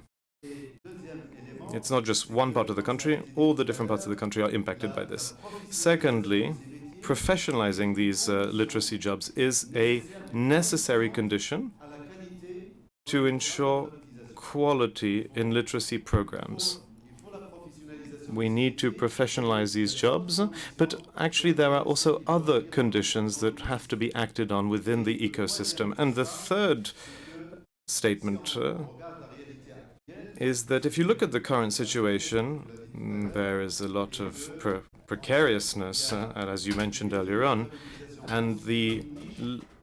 It's not just one part of the country, all the different parts of the country are impacted by this. Secondly, professionalizing these literacy jobs is a necessary condition to ensure quality in literacy programs. We need to professionalize these jobs, but actually there are also other conditions that have to be acted on within the ecosystem. And the third statement is that if you look at the current situation, there is a lot of precariousness, as you mentioned earlier on, and the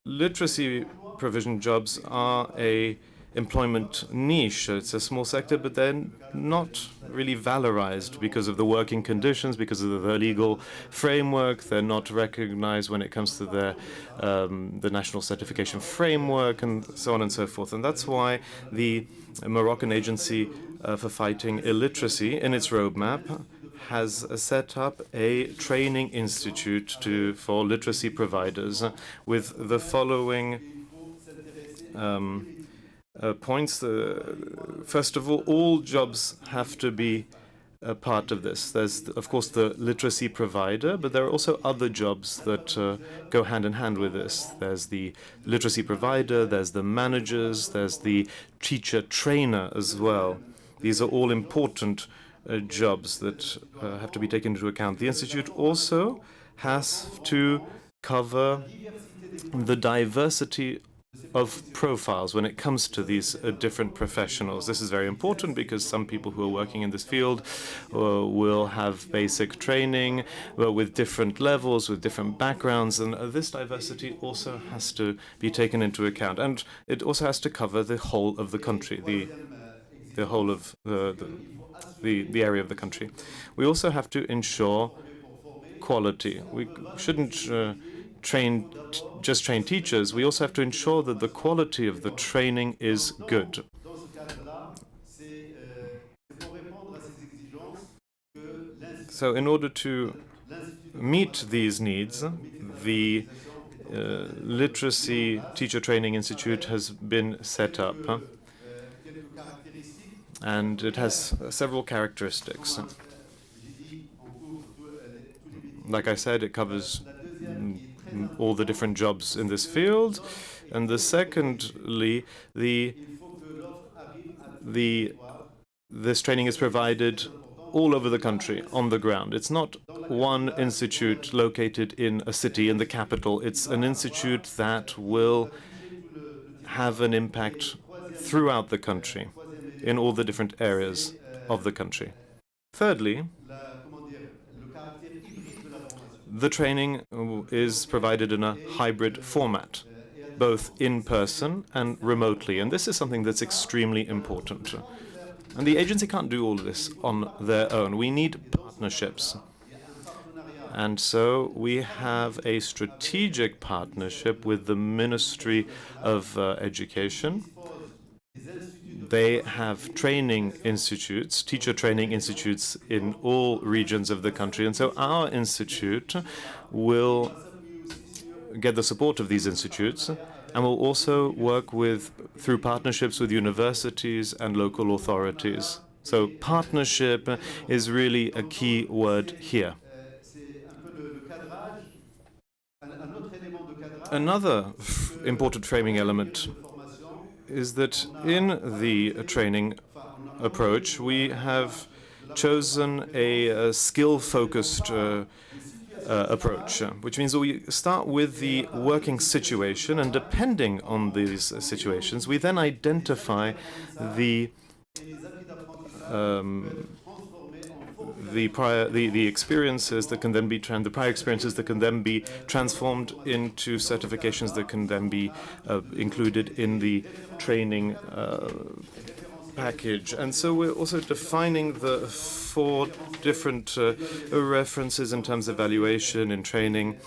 literacy provision jobs are a employment niche. It's a small sector, but they're not really valorized because of the working conditions, because of the legal framework. They're not recognized when it comes to the national certification framework, and so on and so forth. And that's why the Moroccan Agency for Fighting Illiteracy, in its roadmap, has set up a training institute for literacy providers with the following points. First of all jobs have to be a part of this. There's, of course, the literacy provider, but there are also other jobs that go hand in hand with this. There's the literacy provider, there's the managers, there's the teacher trainer as well. These are all important jobs that have to be taken into account. The Institute also has to cover the diversity of profiles when it comes to these different professionals. This is very important because some people who are working in this field will have basic training with different levels, with different backgrounds, and this diversity also has to be taken into account. And it also has to cover the whole of the country, the whole of the area of the country. We also have to ensure quality. We shouldn't just train teachers. We also have to ensure that the quality of the training is good. So in order to meet these needs, the Literacy Teacher Training Institute has been set up, and it has several characteristics. Like I said, it covers all the different jobs in this field, and secondly, this training is provided all over the country, on the ground. It's not one institute located in a city, in the capital. It's an institute that will have an impact throughout the country, in all the different areas of the country. Thirdly, the training is provided in a hybrid format. both in person and remotely. And this is something that's extremely important. And the agency can't do all of this on their own. We need partnerships. And so we have a strategic partnership with the Ministry of Education. They have training institutes, teacher training institutes in all regions of the country. And so our institute will get the support of these institutes and will also work through partnerships with universities and local authorities. So partnership is really a key word here. Another important framing element is that in the training approach, we have chosen a skill-focused approach, which means that we start with the working situation, and depending on these situations, we then identify the experiences that can then be the prior experiences that can then be transformed into certifications that can then be included in the training package. And so we're also defining the 4 different references in terms of evaluation and training.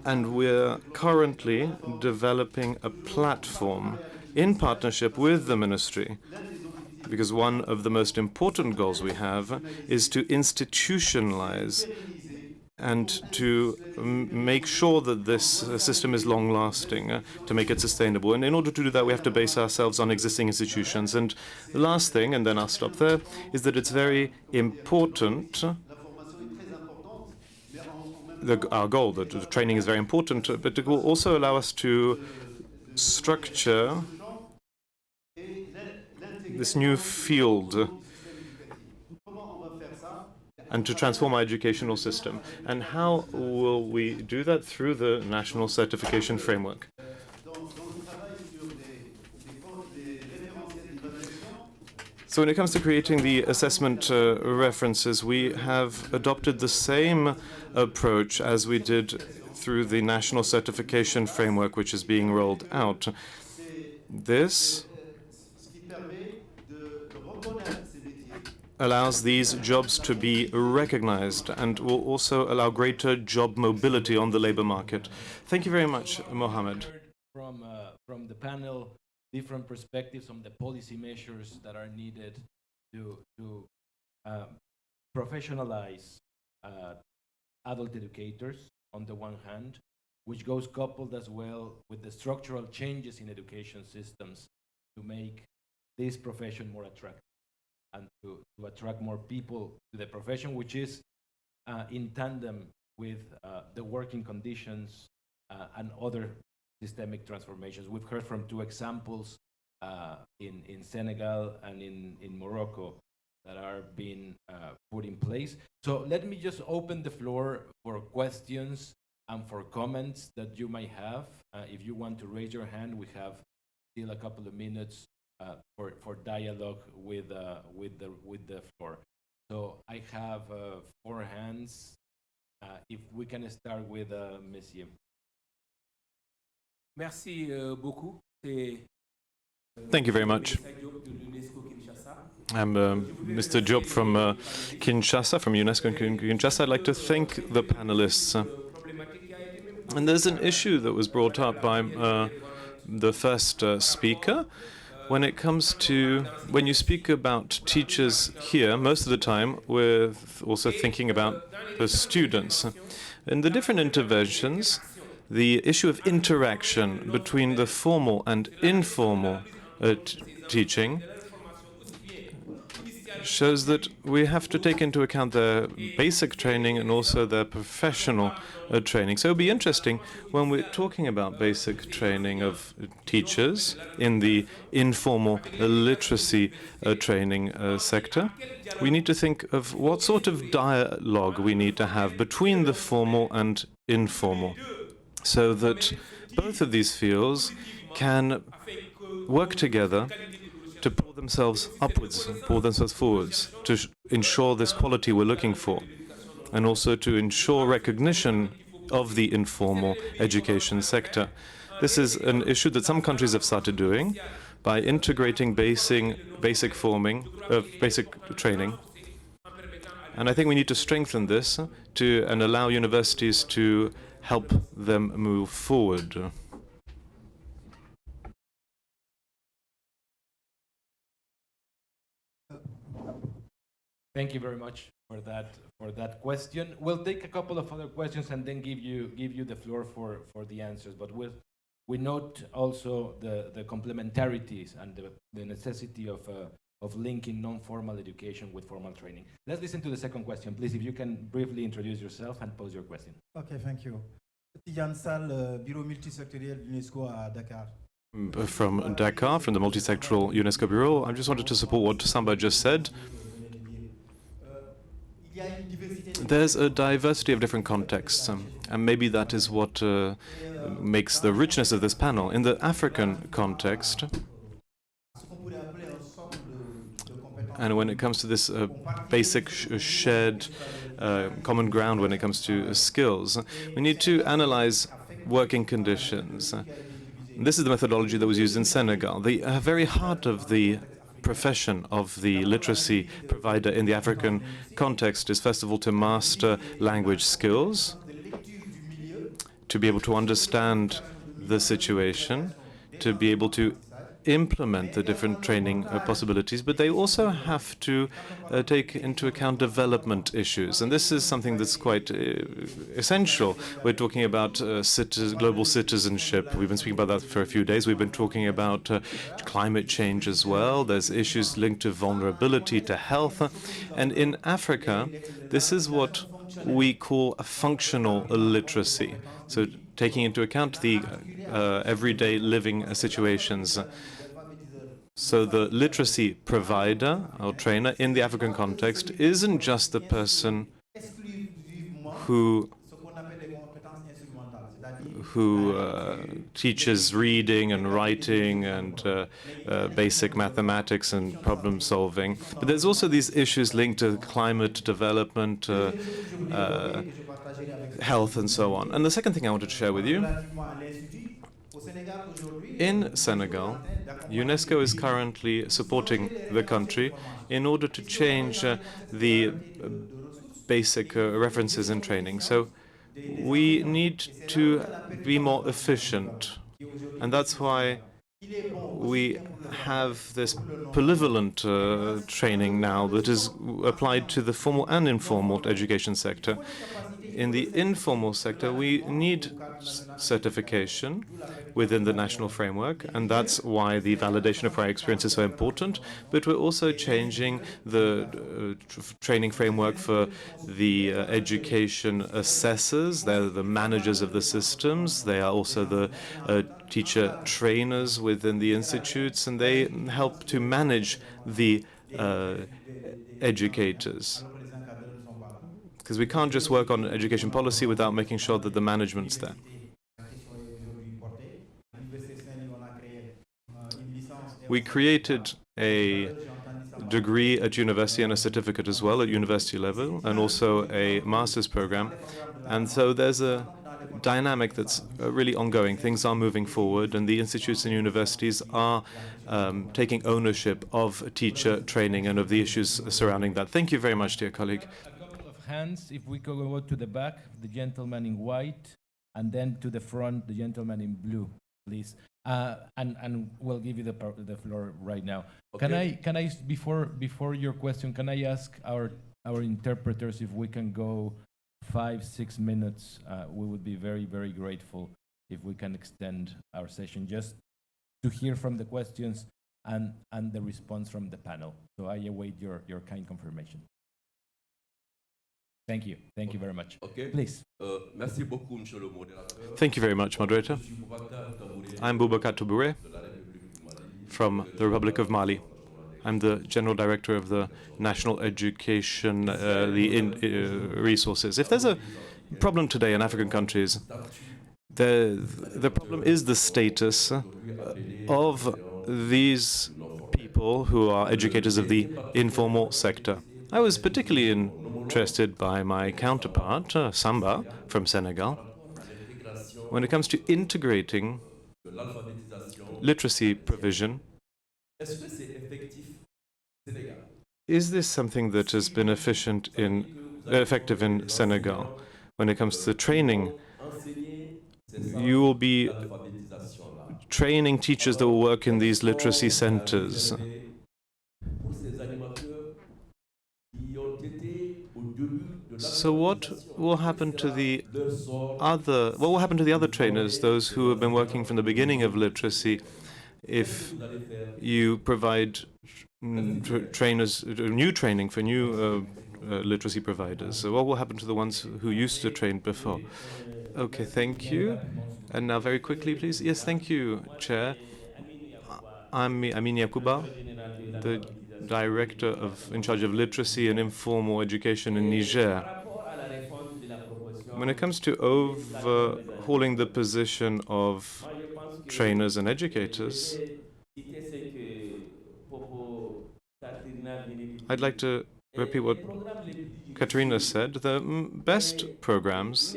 And we're currently developing a platform in partnership with the ministry, because one of the most important goals we have is to institutionalize and to make sure that this system is long-lasting, to make it sustainable. And in order to do that, we have to base ourselves on existing institutions. And the last thing, and then I'll stop there, is that it's very important. Our goal, that the training is very important, but it will also allow us to structure this new field and to transform our educational system. And how will we do that? Through the national certification framework. So when it comes to creating the assessment references, we have adopted the same approach as we did through the national certification framework, which is being rolled out. This allows these jobs to be recognized and will also allow greater job mobility on the labor market. Thank you very much, Mohammed. From the panel, different perspectives on the policy measures that are needed to professionalize adult educators on the one hand, which goes coupled as well with the structural changes in education systems to make this profession more attractive and to attract more people to the profession, which is in tandem with the working conditions and other systemic transformations. We've heard from 2 examples in Senegal and in Morocco that are being put in place. So let me just open the floor for questions and for comments that you might have. If you want to raise your hand, we have still a couple of minutes for dialogue with the floor. So I have 4 hands. If we can start with Monsieur. Merci beaucoup. Thank you very much. I'm Mr. Diop from Kinshasa, from UNESCO Kinshasa. I'd like to thank the panelists. And there's an issue that was brought up by the first speaker. When it comes to, when you speak about teachers here, most of the time we're also thinking about the students. In the different interventions, the issue of interaction between the formal and informal teaching shows that we have to take into account their basic training and also their professional training. So it would be interesting when we're talking about basic training of teachers in the informal literacy training sector, we need to think of what sort of dialogue we need to have between the formal and informal, so that both of these fields can work together to pull themselves upwards, pull themselves forwards, to ensure this quality we're looking for, and also to ensure recognition of the informal education sector. This is an issue that some countries have started doing by integrating basic training. And I think we need to strengthen this and allow universities to help them move forward. Thank you very much for that question. We'll take a couple of other questions and then give you the floor for the answers. But we note also the complementarities and the necessity of linking non-formal education with formal training. Let's listen to the second question, please. If you can briefly introduce yourself and pose your question. Okay, thank you. Tidiane Sall, Bureau multisectoriel l'UNESCO à Dakar. From Dakar, from the multisectoral UNESCO Bureau. I just wanted to support what Samba just said. There's a diversity of different contexts, and maybe that is what makes the richness of this panel. In the African context, and when it comes to this basic shared common ground when it comes to skills, we need to analyze working conditions. This is the methodology that was used in Senegal. The very heart of the profession of the literacy provider in the African context is, first of all, to master language skills, to be able to understand the situation, to be able to implement the different training possibilities, but they also have to take into account development issues. And this is something that's quite essential. We're talking about global citizenship. We've been speaking about that for a few days. We've been talking about climate change as well. There's issues linked to vulnerability, to health. And in Africa, this is what we call a functional literacy. So taking into account the everyday living situations. So the literacy provider or trainer in the African context isn't just the person who teaches reading and writing and basic mathematics and problem solving. But there's also these issues linked to climate development, health, and so on. And the second thing I wanted to share with you, in Senegal, UNESCO is currently supporting the country in order to change the basic references in training. So we need to be more efficient. And that's why we have this polyvalent training now that is applied to the formal and informal education sector. In the informal sector, we need certification within the national framework, and that's why the validation of prior experience is so important. But we're also changing the training framework for the education assessors. They're the managers of the systems. They are also the teacher trainers within the institutes, and they help to manage the educators. Because we can't just work on education policy without making sure that the management's there. We created a degree at university and a certificate as well at university level, and also a master's program. And so there's a dynamic that's really ongoing. Things are moving forward, and the institutes and universities are taking ownership of teacher training and of the issues surrounding that. Thank you very much, dear colleague. Hands, if we could go to the back, the gentleman in white, and then to the front, the gentleman in blue, please. And we'll give you the floor right now. Okay. Can I before your question, can I ask our interpreters if we can go 5-6 minutes? We would be very, very grateful if we can extend our session just to hear from the questions and the response from the panel. So I await your kind confirmation. Thank you. Thank you very much. Okay. Please. Merci beaucoup, Monsieur le Modérateur. Thank you very much, moderator. I'm Boubacar Toubouré from the Republic of Mali. I'm the General Director of the National Education Resources. If there's a problem today in African countries, the problem is the status of these people who are educators of the informal sector. I was particularly interested by my counterpart, Samba, from Senegal. When it comes to integrating de l'alphabétisation, literacy provision, est-ce que c'est effectif au Sénégal? is this something that has been effective in Senegal? When it comes to the training, Enseigner, c'est ça, you will be l'alphabétisation-là. training teachers that will work in these literacy centers. Pour ces animateurs qui ont été au début de So what will happen to the leur sort, what will happen to the other trainers, those who have been working from the beginning of literacy, if vous allez faire you provide trainers, new training for new literacy providers? So what will happen to the ones who used to train before? Okay, thank you. And now very quickly, please. Yes, thank you, Chair. I'm Amin Yakuba, the Director in charge of literacy and informal education in Niger. When it comes to overhauling the position of trainers and educators, I'd like to repeat what Katerina said. The best programs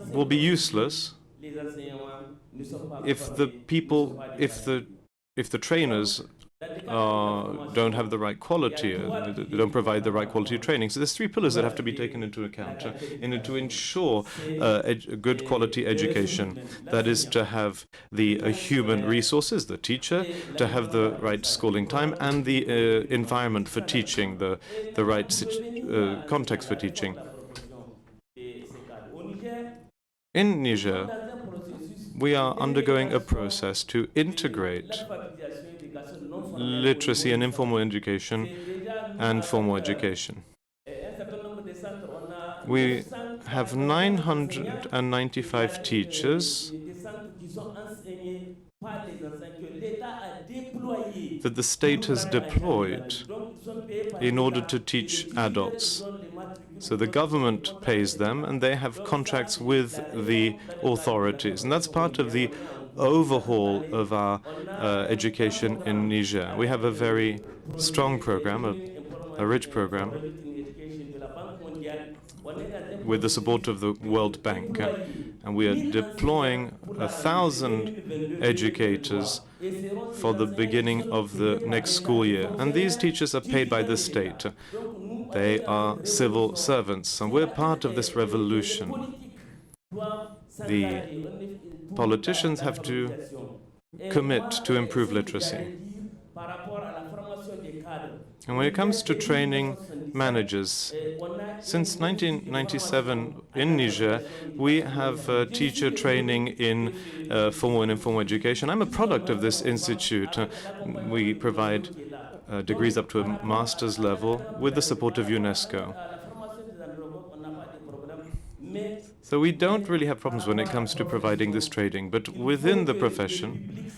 will be useless if the trainers don't have the right quality, they don't provide the right quality of training. So there's three pillars that have to be taken into account in order to ensure a good quality education. That is to have the human resources, the teacher, to have the right schooling time and the environment for teaching, the right context for teaching. In Niger, we are undergoing a process to integrate literacy and informal education and formal education. We have 995 teachers that the state has deployed in order to teach adults. So the government pays them and they have contracts with the authorities. And that's part of the overhaul of our education in Niger. We have a very strong program, a rich program, with the support of the World Bank. And we are deploying 1,000 educators for the beginning of the next school year. And these teachers are paid by the state. They are civil servants, and we're part of this revolution. The politicians have to commit to improve literacy. And when it comes to training managers, since 1997 in Niger, we have teacher training in formal and informal education. I'm a product of this institute. We provide degrees up to a master's level with the support of UNESCO. So we don't really have problems when it comes to providing this training, but within the profession,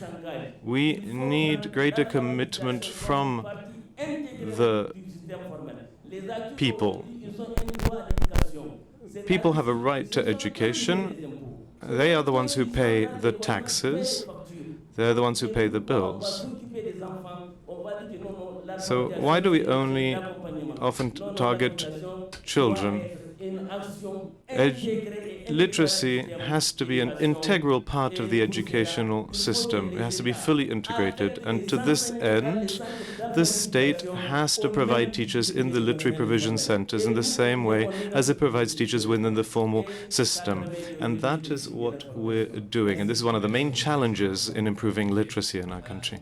we need greater commitment from the people. People have a right to education. They are the ones who pay the taxes. They're the ones who pay the bills. So why do we only often target children? Literacy has to be an integral part of the educational system. It has to be fully integrated. And to this end, the state has to provide teachers in the literary provision centers in the same way as it provides teachers within the formal system. And that is what we're doing. And this is one of the main challenges in improving literacy in our country.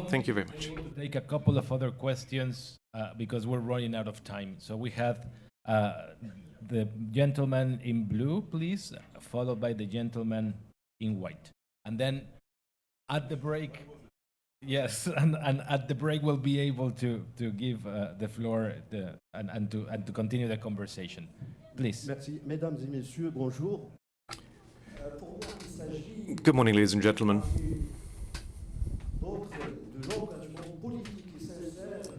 Thank you very much. We'll take a couple of other questions because we're running out of time. So we have the gentleman in blue, please, followed by the gentleman in white. And then at the break, yes, and at the break we'll be able to give the floor and to continue the conversation. Please. Merci. Mesdames et messieurs, bonjour. Good morning, ladies and gentlemen.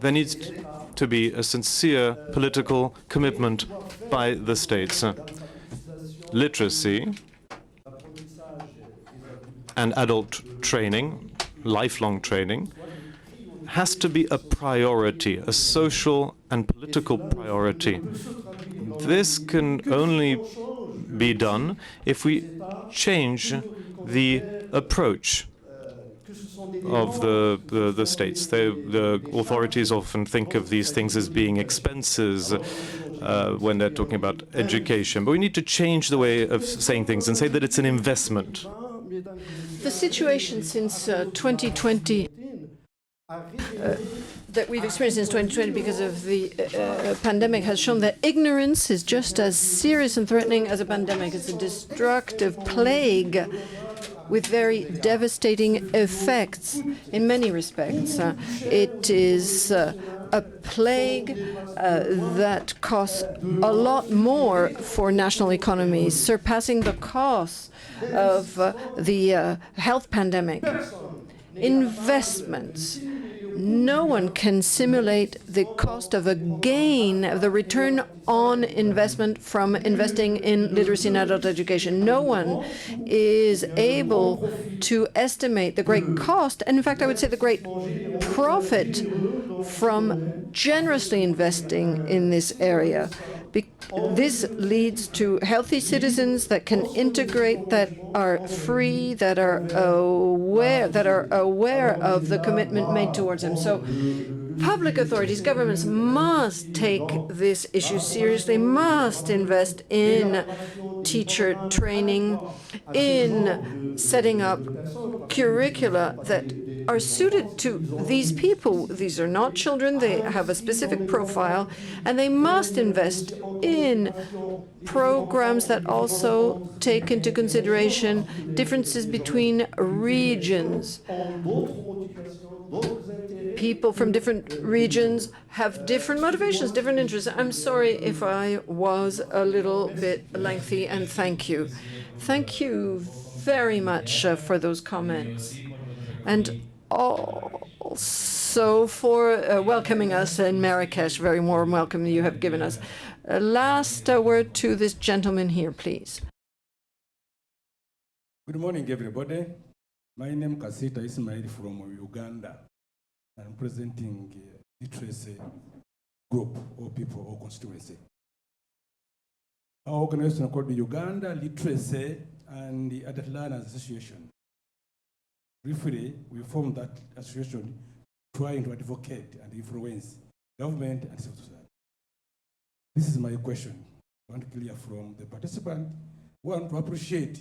There needs to be a sincere political commitment by the states. Literacy and adult training, lifelong training, has to be a priority, a social and political priority. this can only be done if we change the approach of the states. The authorities often think of these things as being expenses when they're talking about education. But we need to change the way of saying things and say that it's an investment. The situation since 2020 that we've experienced since 2020 because of the pandemic has shown that ignorance is just as serious and threatening as a pandemic. It's a destructive plague with very devastating effects in many respects. It is a plague that costs a lot more for national economies, surpassing the costs of the health pandemic. Investments. No one can simulate the cost of a gain, of the return on investment from investing in literacy and adult education. No one is able to estimate the great cost, and in fact, I would say the great profit from generously investing in this area. This leads to healthy citizens that can integrate, that are free, that are aware of the commitment made towards them. So public authorities, governments must take this issue seriously, must invest in teacher training, in setting up curricula that are suited to these people. These are not children, they have a specific profile, and they must invest in programs that also take into consideration differences between regions. People from different regions have different motivations, different interests. I'm sorry if I was a little bit lengthy, and thank you. Thank you very much for those comments. And also for welcoming us in Marrakesh. Very warm welcome you have given us. Last word to this gentleman here, please. Good morning, everybody. My name is Kasita Ismail from Uganda. I'm presenting literacy group or people or constituency. Our organization called the Uganda Literacy and the Adult Learners Association. Briefly, we formed that association trying to advocate and influence government and civil society. This is my question. I want to clear from the participant. We want to appreciate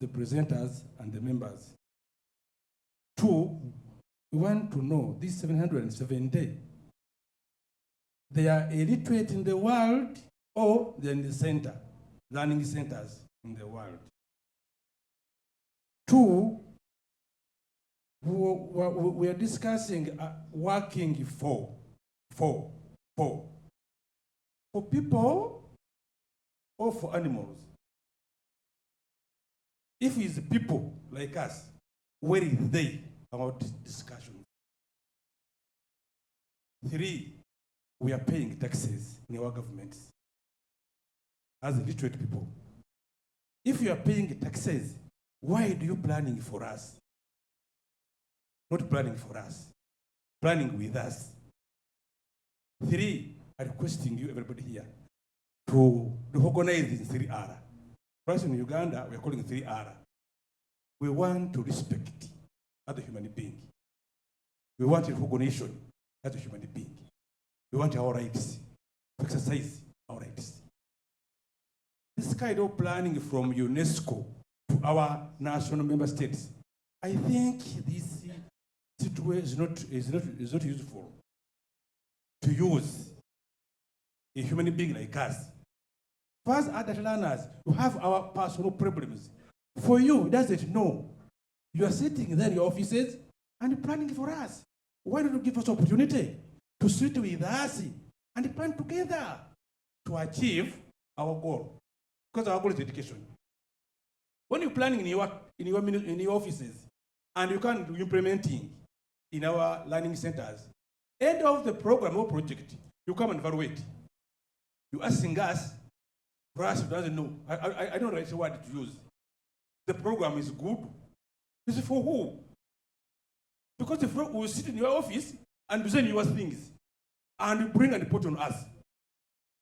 the presenters and the members. 2, we want to know these 770, they are illiterate in the world or they're in the center, learning centers in the world. 2, we are discussing working for people or for animals. If it's people like us, where is they about this discussion? 3, we are paying taxes in our government as literate people. If you are paying taxes, why do you planning for us? Not planning for us, planning with us. 3, I'm requesting you, everybody here, to recognize this 3R. First in Uganda, we are calling it 3R. We want to respect other human being. We want recognition as a human being. We want our rights, to exercise our rights. This kind of planning from UNESCO to our national member states, I think this situation is not useful to use a human being like us. For us adult learners, we have our personal problems. For you, doesn't know. You are sitting there in your offices and planning for us. Why don't you give us opportunity to sit with us and plan together to achieve our goal? Because our goal is education. When you're planning in your offices and you can't do implementing in our learning centers, end of the program or project, you come and evaluate. You're asking us, for us who doesn't know, I don't know the word to use. The program is good. This is for who? Because the program will sit in your office and design your things and bring and put on us.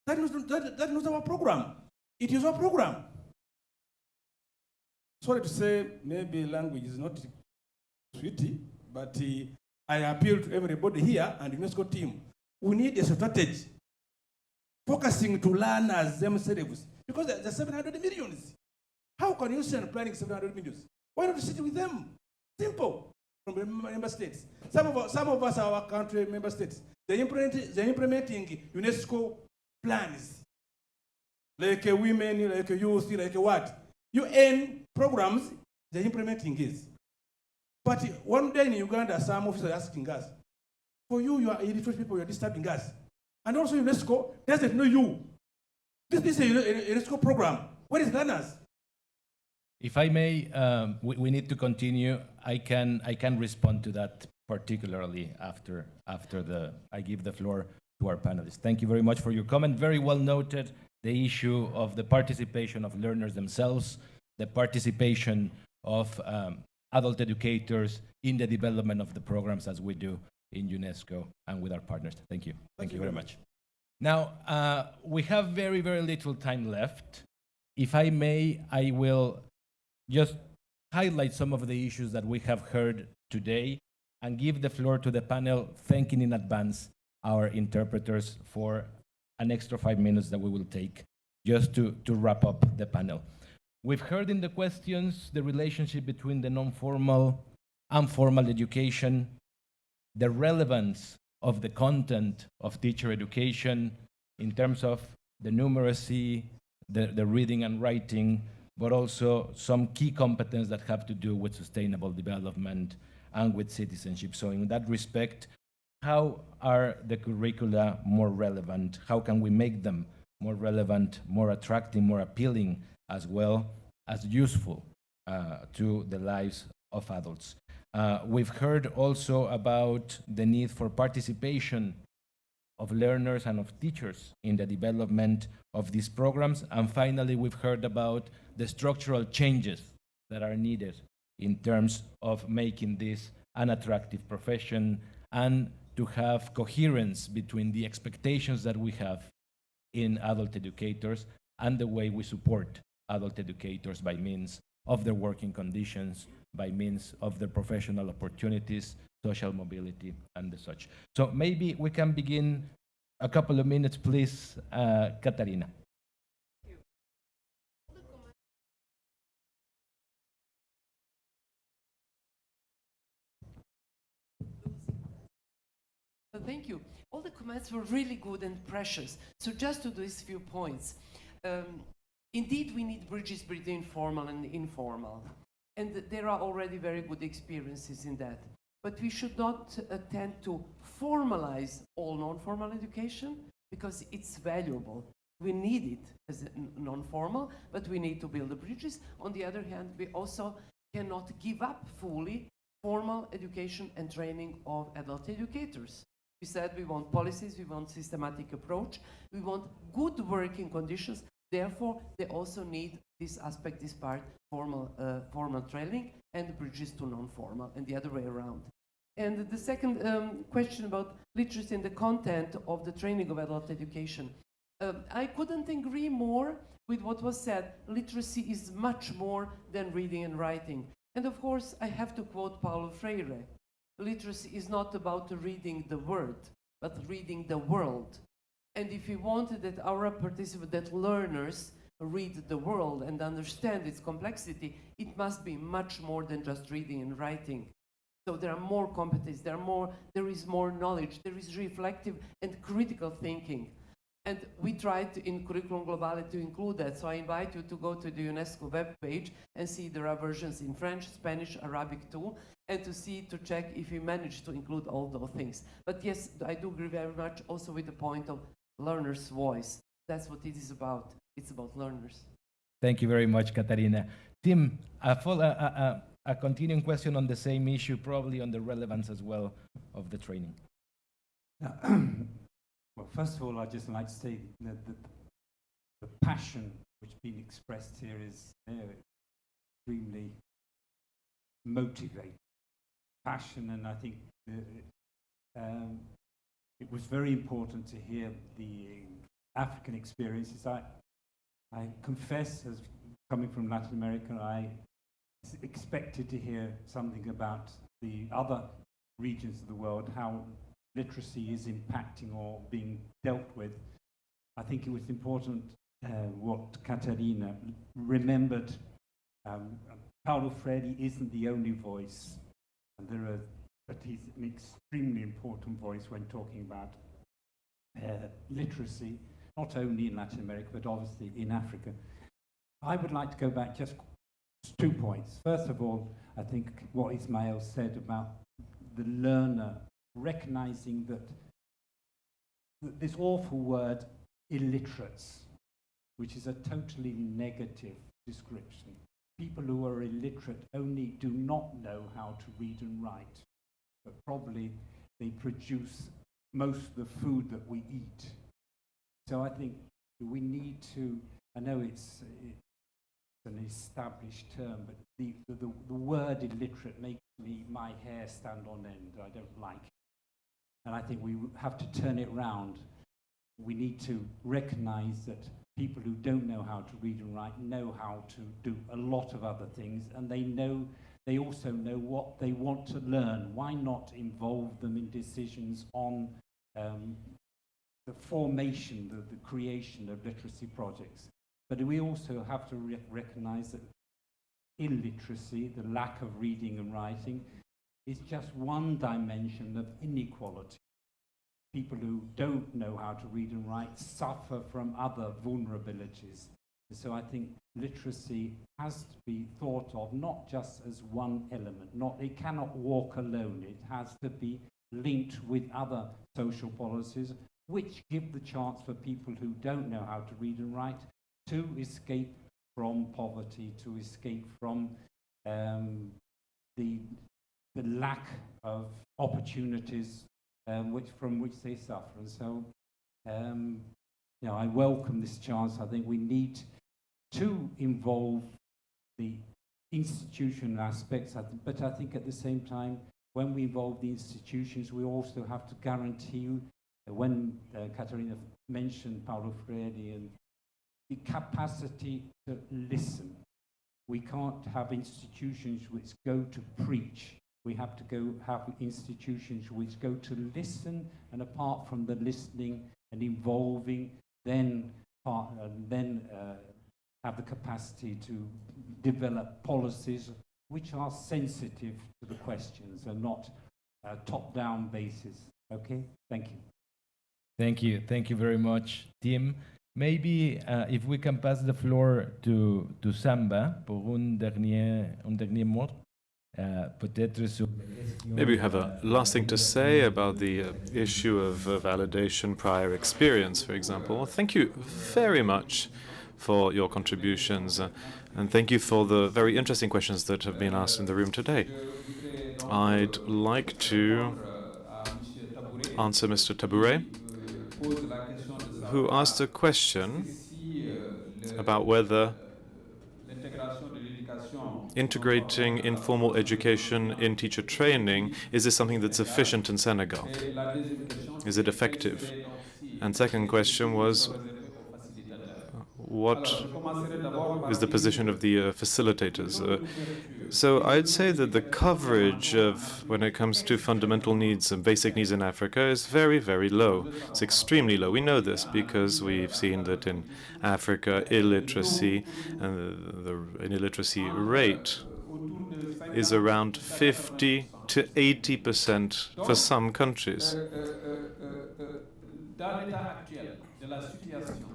That is not our program. It is our program. Sorry to say, maybe language is not sweetie, but I appeal to everybody here and the UNESCO team. We need a strategy focusing to learners themselves because there's 700 millions. How can you send planning 700 millions? Why not sit with them? Simple. From the member states. Some of us are our country member states. They're implementing UNESCO plans. Like women, like youth, like what? UN programs, they're implementing this. But one day in Uganda, some officers are asking us, for you, you are illiterate people, you're disturbing us. And also UNESCO doesn't know you. This is a UNESCO program. Where is learners? If I may, we need to continue. I can respond to that particularly after I give the floor to our panelists. Thank you very much for your comment. Very well noted the issue of the participation of learners themselves, the participation of adult educators in the development of the programs as we do in UNESCO and with our partners. Thank you. Thank you very much. Now, we have very, very little time left. If I may, I will just highlight some of the issues that we have heard today and give the floor to the panel, thanking in advance our interpreters for an extra 5 minutes that we will take just to wrap up the panel. We've heard in the questions the relationship between the non-formal and formal education, the relevance of the content of teacher education in terms of the numeracy, the reading and writing, but also some key competence that have to do with sustainable development and with citizenship. So in that respect, how are the curricula more relevant? How can we make them more relevant, more attractive, more appealing, as well as useful to the lives of adults? We've heard also about the need for participation of learners and of teachers in the development of these programs. And finally, we've heard about the structural changes that are needed in terms of making this an attractive profession and to have coherence between the expectations that we have in adult educators and the way we support adult educators by means of their working conditions, by means of their professional opportunities, social mobility, and the such. So maybe we can begin a couple of minutes, please, Katarina. Thank you. All the comments were really good and precious. So just to these few points. Indeed, we need bridges between formal and informal. And there are already very good experiences in that. But we should not tend to formalize all non-formal education because it's valuable. We need it as non-formal, but we need to build the bridges. On the other hand, we also cannot give up fully formal education and training of adult educators. We said we want policies, we want systematic approach, we want good working conditions. Therefore, they also need this aspect, this part, formal training and bridges to non-formal and the other way around. And the second question about literacy and the content of the training of adult education. I couldn't agree more with what was said. Literacy is much more than reading and writing. And of course, I have to quote Paulo Freire. Literacy is not about reading the word, but reading the world. And if we wanted that our participants, that learners, read the world and understand its complexity, it must be much more than just reading and writing. So there are more competencies, there is more knowledge, there is reflective and critical thinking. And we tried in Curriculum Globale to include that. So I invite you to go to the UNESCO webpage and see there are versions in French, Spanish, Arabic too, and to check if we managed to include all those things. But yes, I do agree very much also with the point of learner's voice. That's what it is about. It's about learners. Thank you very much, Katarina. Tim, a continuing question on the same issue, probably on the relevance as well of the training. Well, first of all, I'd just like to say that the passion which has been expressed here is extremely motivating. Passion, and I think it was very important to hear the African experiences. I confess, as coming from Latin America, I expected to hear something about the other regions of the world, how literacy is impacting or being dealt with. I think it was important what Caterina remembered. Paulo Freire isn't the only voice, and but he's an extremely important voice when talking about literacy, not only in Latin America, but obviously in Africa. I would like to go back just 2 points. First of all, I think what Ismail said about the learner recognizing that this awful word, illiterates, which is a totally negative description. People who are illiterate only do not know how to read and write, but probably they produce most of the food that we eat. So I think we need to, I know it's an established term, but the word illiterate makes my hair stand on end. I don't like it. And I think we have to turn it round. We need to recognize that people who don't know how to read and write know how to do a lot of other things, and they also know what they want to learn. Why not involve them in decisions on the formation, the creation of literacy projects? But we also have to recognize that illiteracy, the lack of reading and writing, is just one dimension of inequality. People who don't know how to read and write suffer from other vulnerabilities. So I think literacy has to be thought of not just as one element. It cannot walk alone. It has to be linked with other social policies, which give the chance for people who don't know how to read and write to escape from poverty, to escape from the lack of opportunities from which they suffer. And so, I welcome this chance. I think we need to involve the institutional aspects, but I think at the same time, when we involve the institutions, we also have to guarantee, when Caterina mentioned Paulo Freire, and the capacity to listen. We can't have institutions which go to preach. We have to have institutions which go to listen, and apart from the listening and involving, then have the capacity to develop policies which are sensitive to the questions and not top-down basis. Okay, thank you. Thank you very much, Tim. Maybe if we can pass the floor to Samba pour un dernier mot. Maybe you have a last thing to say about the issue of validation prior experience, for example. Well, thank you very much for your contributions, and thank you for the very interesting questions that have been asked in the room today. I'd like to answer Mr. Tabouret, who asked a question about whether integrating informal education in teacher training, is this something that's efficient in Senegal? Is it effective? And second question was, what is the position of the facilitators? So I'd say that the coverage of, when it comes to fundamental needs and basic needs in Africa, is very, very low. It's extremely low. We know this because we've seen that in Africa, illiteracy and the illiteracy rate is around 50 to 80% for some countries.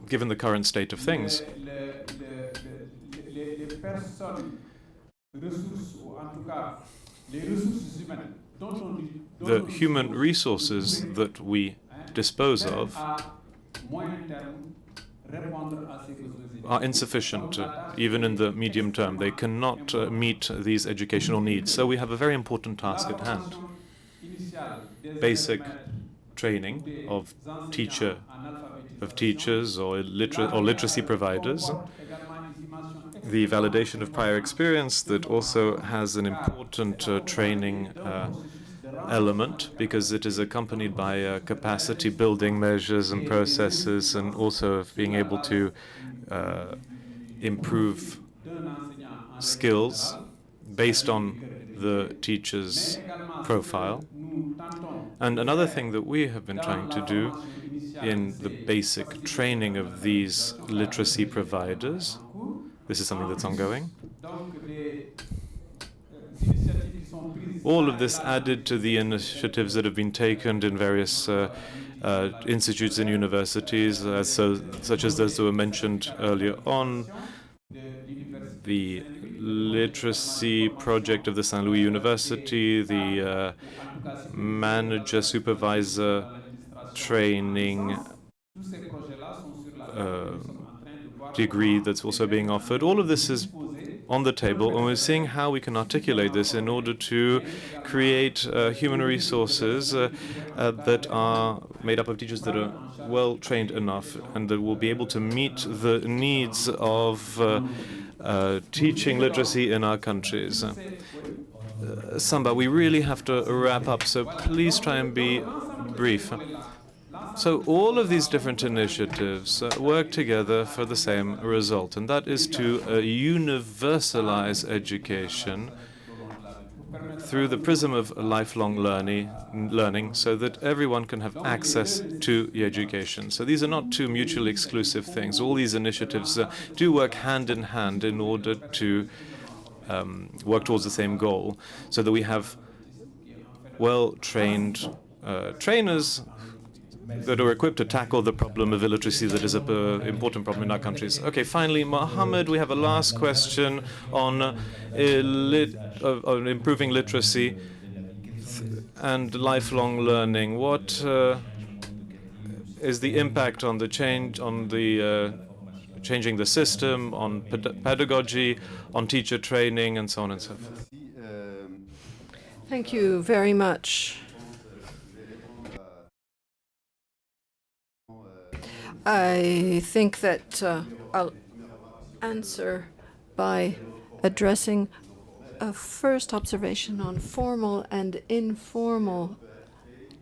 Given the current state of things, the human resources that we dispose of are insufficient, even in the medium term. They cannot meet these educational needs. So we have a very important task at hand. Basic training of teachers or literacy providers, the validation of prior experience that also has an important training element because it is accompanied by capacity building measures and processes, and also of being able to improve skills based on the teacher's profile. And another thing that we have been trying to do in the basic training of these literacy providers, this is something that's ongoing. All of this added to the initiatives that have been taken in various institutes and universities, such as those that were mentioned earlier on. The literacy project of the Saint Louis University, the manager-supervisor training degree that's also being offered. All of this is on the table, and we're seeing how we can articulate this in order to create human resources that are made up of teachers that are well trained enough and that will be able to meet the needs of teaching literacy in our countries. Samba, we really have to wrap up, so please try and be brief. So all of these different initiatives work together for the same result, and that is to universalize education through the prism of lifelong learning so that everyone can have access to the education. So these are not two mutually exclusive things. All these initiatives do work hand in hand in order to work towards the same goal, so that we have well-trained trainers that are equipped to tackle the problem of illiteracy that is an important problem in our countries. Okay, finally, Mohammed, we have a last question on improving literacy and lifelong learning. What is the impact on the change, on the changing the system, on pedagogy, on teacher training, and so on and so forth? Thank you very much. I think that I'll answer by addressing a first observation on formal and informal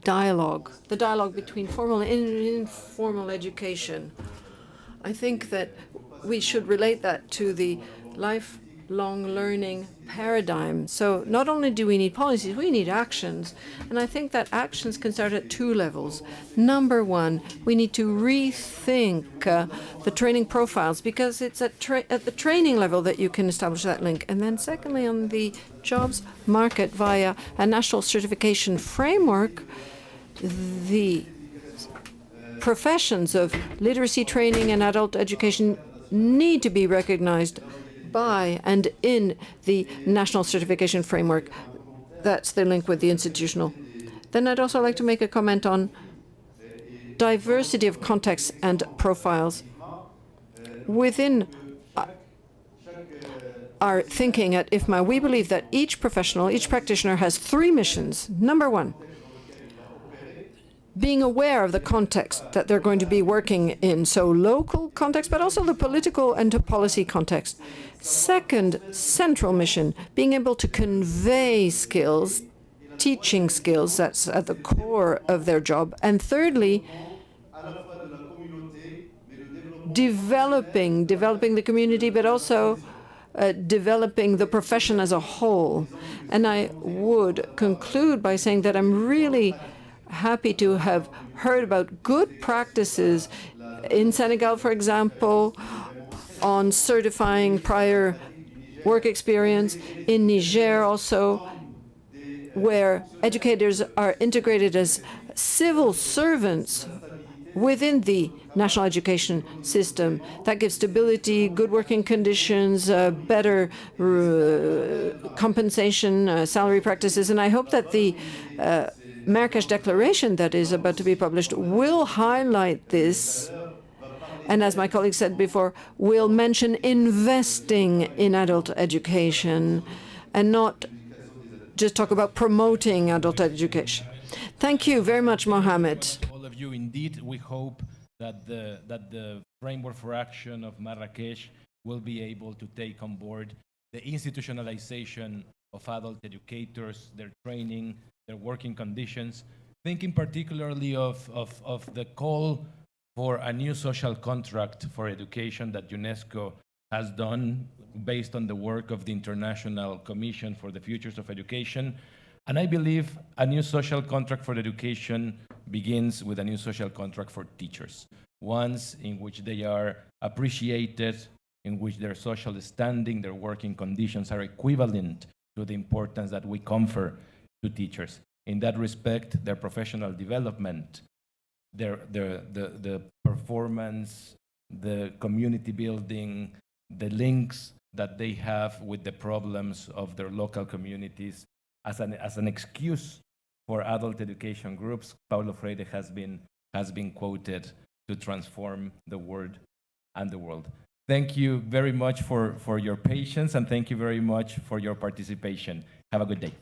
dialogue, the dialogue between formal and informal education. I think that we should relate that to the lifelong learning paradigm. So not only do we need policies, we need actions. And I think that actions can start at two levels. Number one, we need to rethink the training profiles, because it's at the training level that you can establish that link. And then secondly, on the jobs market via a national certification framework, the professions of literacy training and adult education need to be recognized by and in the national certification framework. That's the link with the institutional. Then I'd also like to make a comment on diversity of contexts and profiles. Within our thinking at IFMA, we believe that each professional, each practitioner has three missions. Number one, being aware of the context that they're going to be working in, so local context, but also the political and policy context. Second, central mission, being able to convey skills, teaching skills, that's at the core of their job. And thirdly, developing the community, but also developing the profession as a whole. And I would conclude by saying that I'm really happy to have heard about good practices in Senegal, for example, on certifying prior work experience, in Niger also, where educators are integrated as civil servants within the national education system. That gives stability, good working conditions, better compensation, salary practices. And I hope that the Marrakesh Declaration that is about to be published will highlight this, and as my colleague said before, will mention investing in adult education and not just talk about promoting adult education. Thank you very much, Mohammed. All of you, indeed, we hope that the framework for action of Marrakesh will be able to take on board the institutionalization of adult educators, their training, their working conditions, thinking particularly of the call for a new social contract for education that UNESCO has done based on the work of the International Commission for the Futures of Education. And I believe a new social contract for education begins with a new social contract for teachers, ones in which they are appreciated, in which their social standing, their working conditions are equivalent to the importance that we confer to teachers. In that respect, their professional development, the performance, the community building, the links that they have with the problems of their local communities as an excuse for adult education groups. Paulo Freire has been quoted to transform the word and the world. Thank you very much for your patience, and thank you very much for your participation. Have a good day.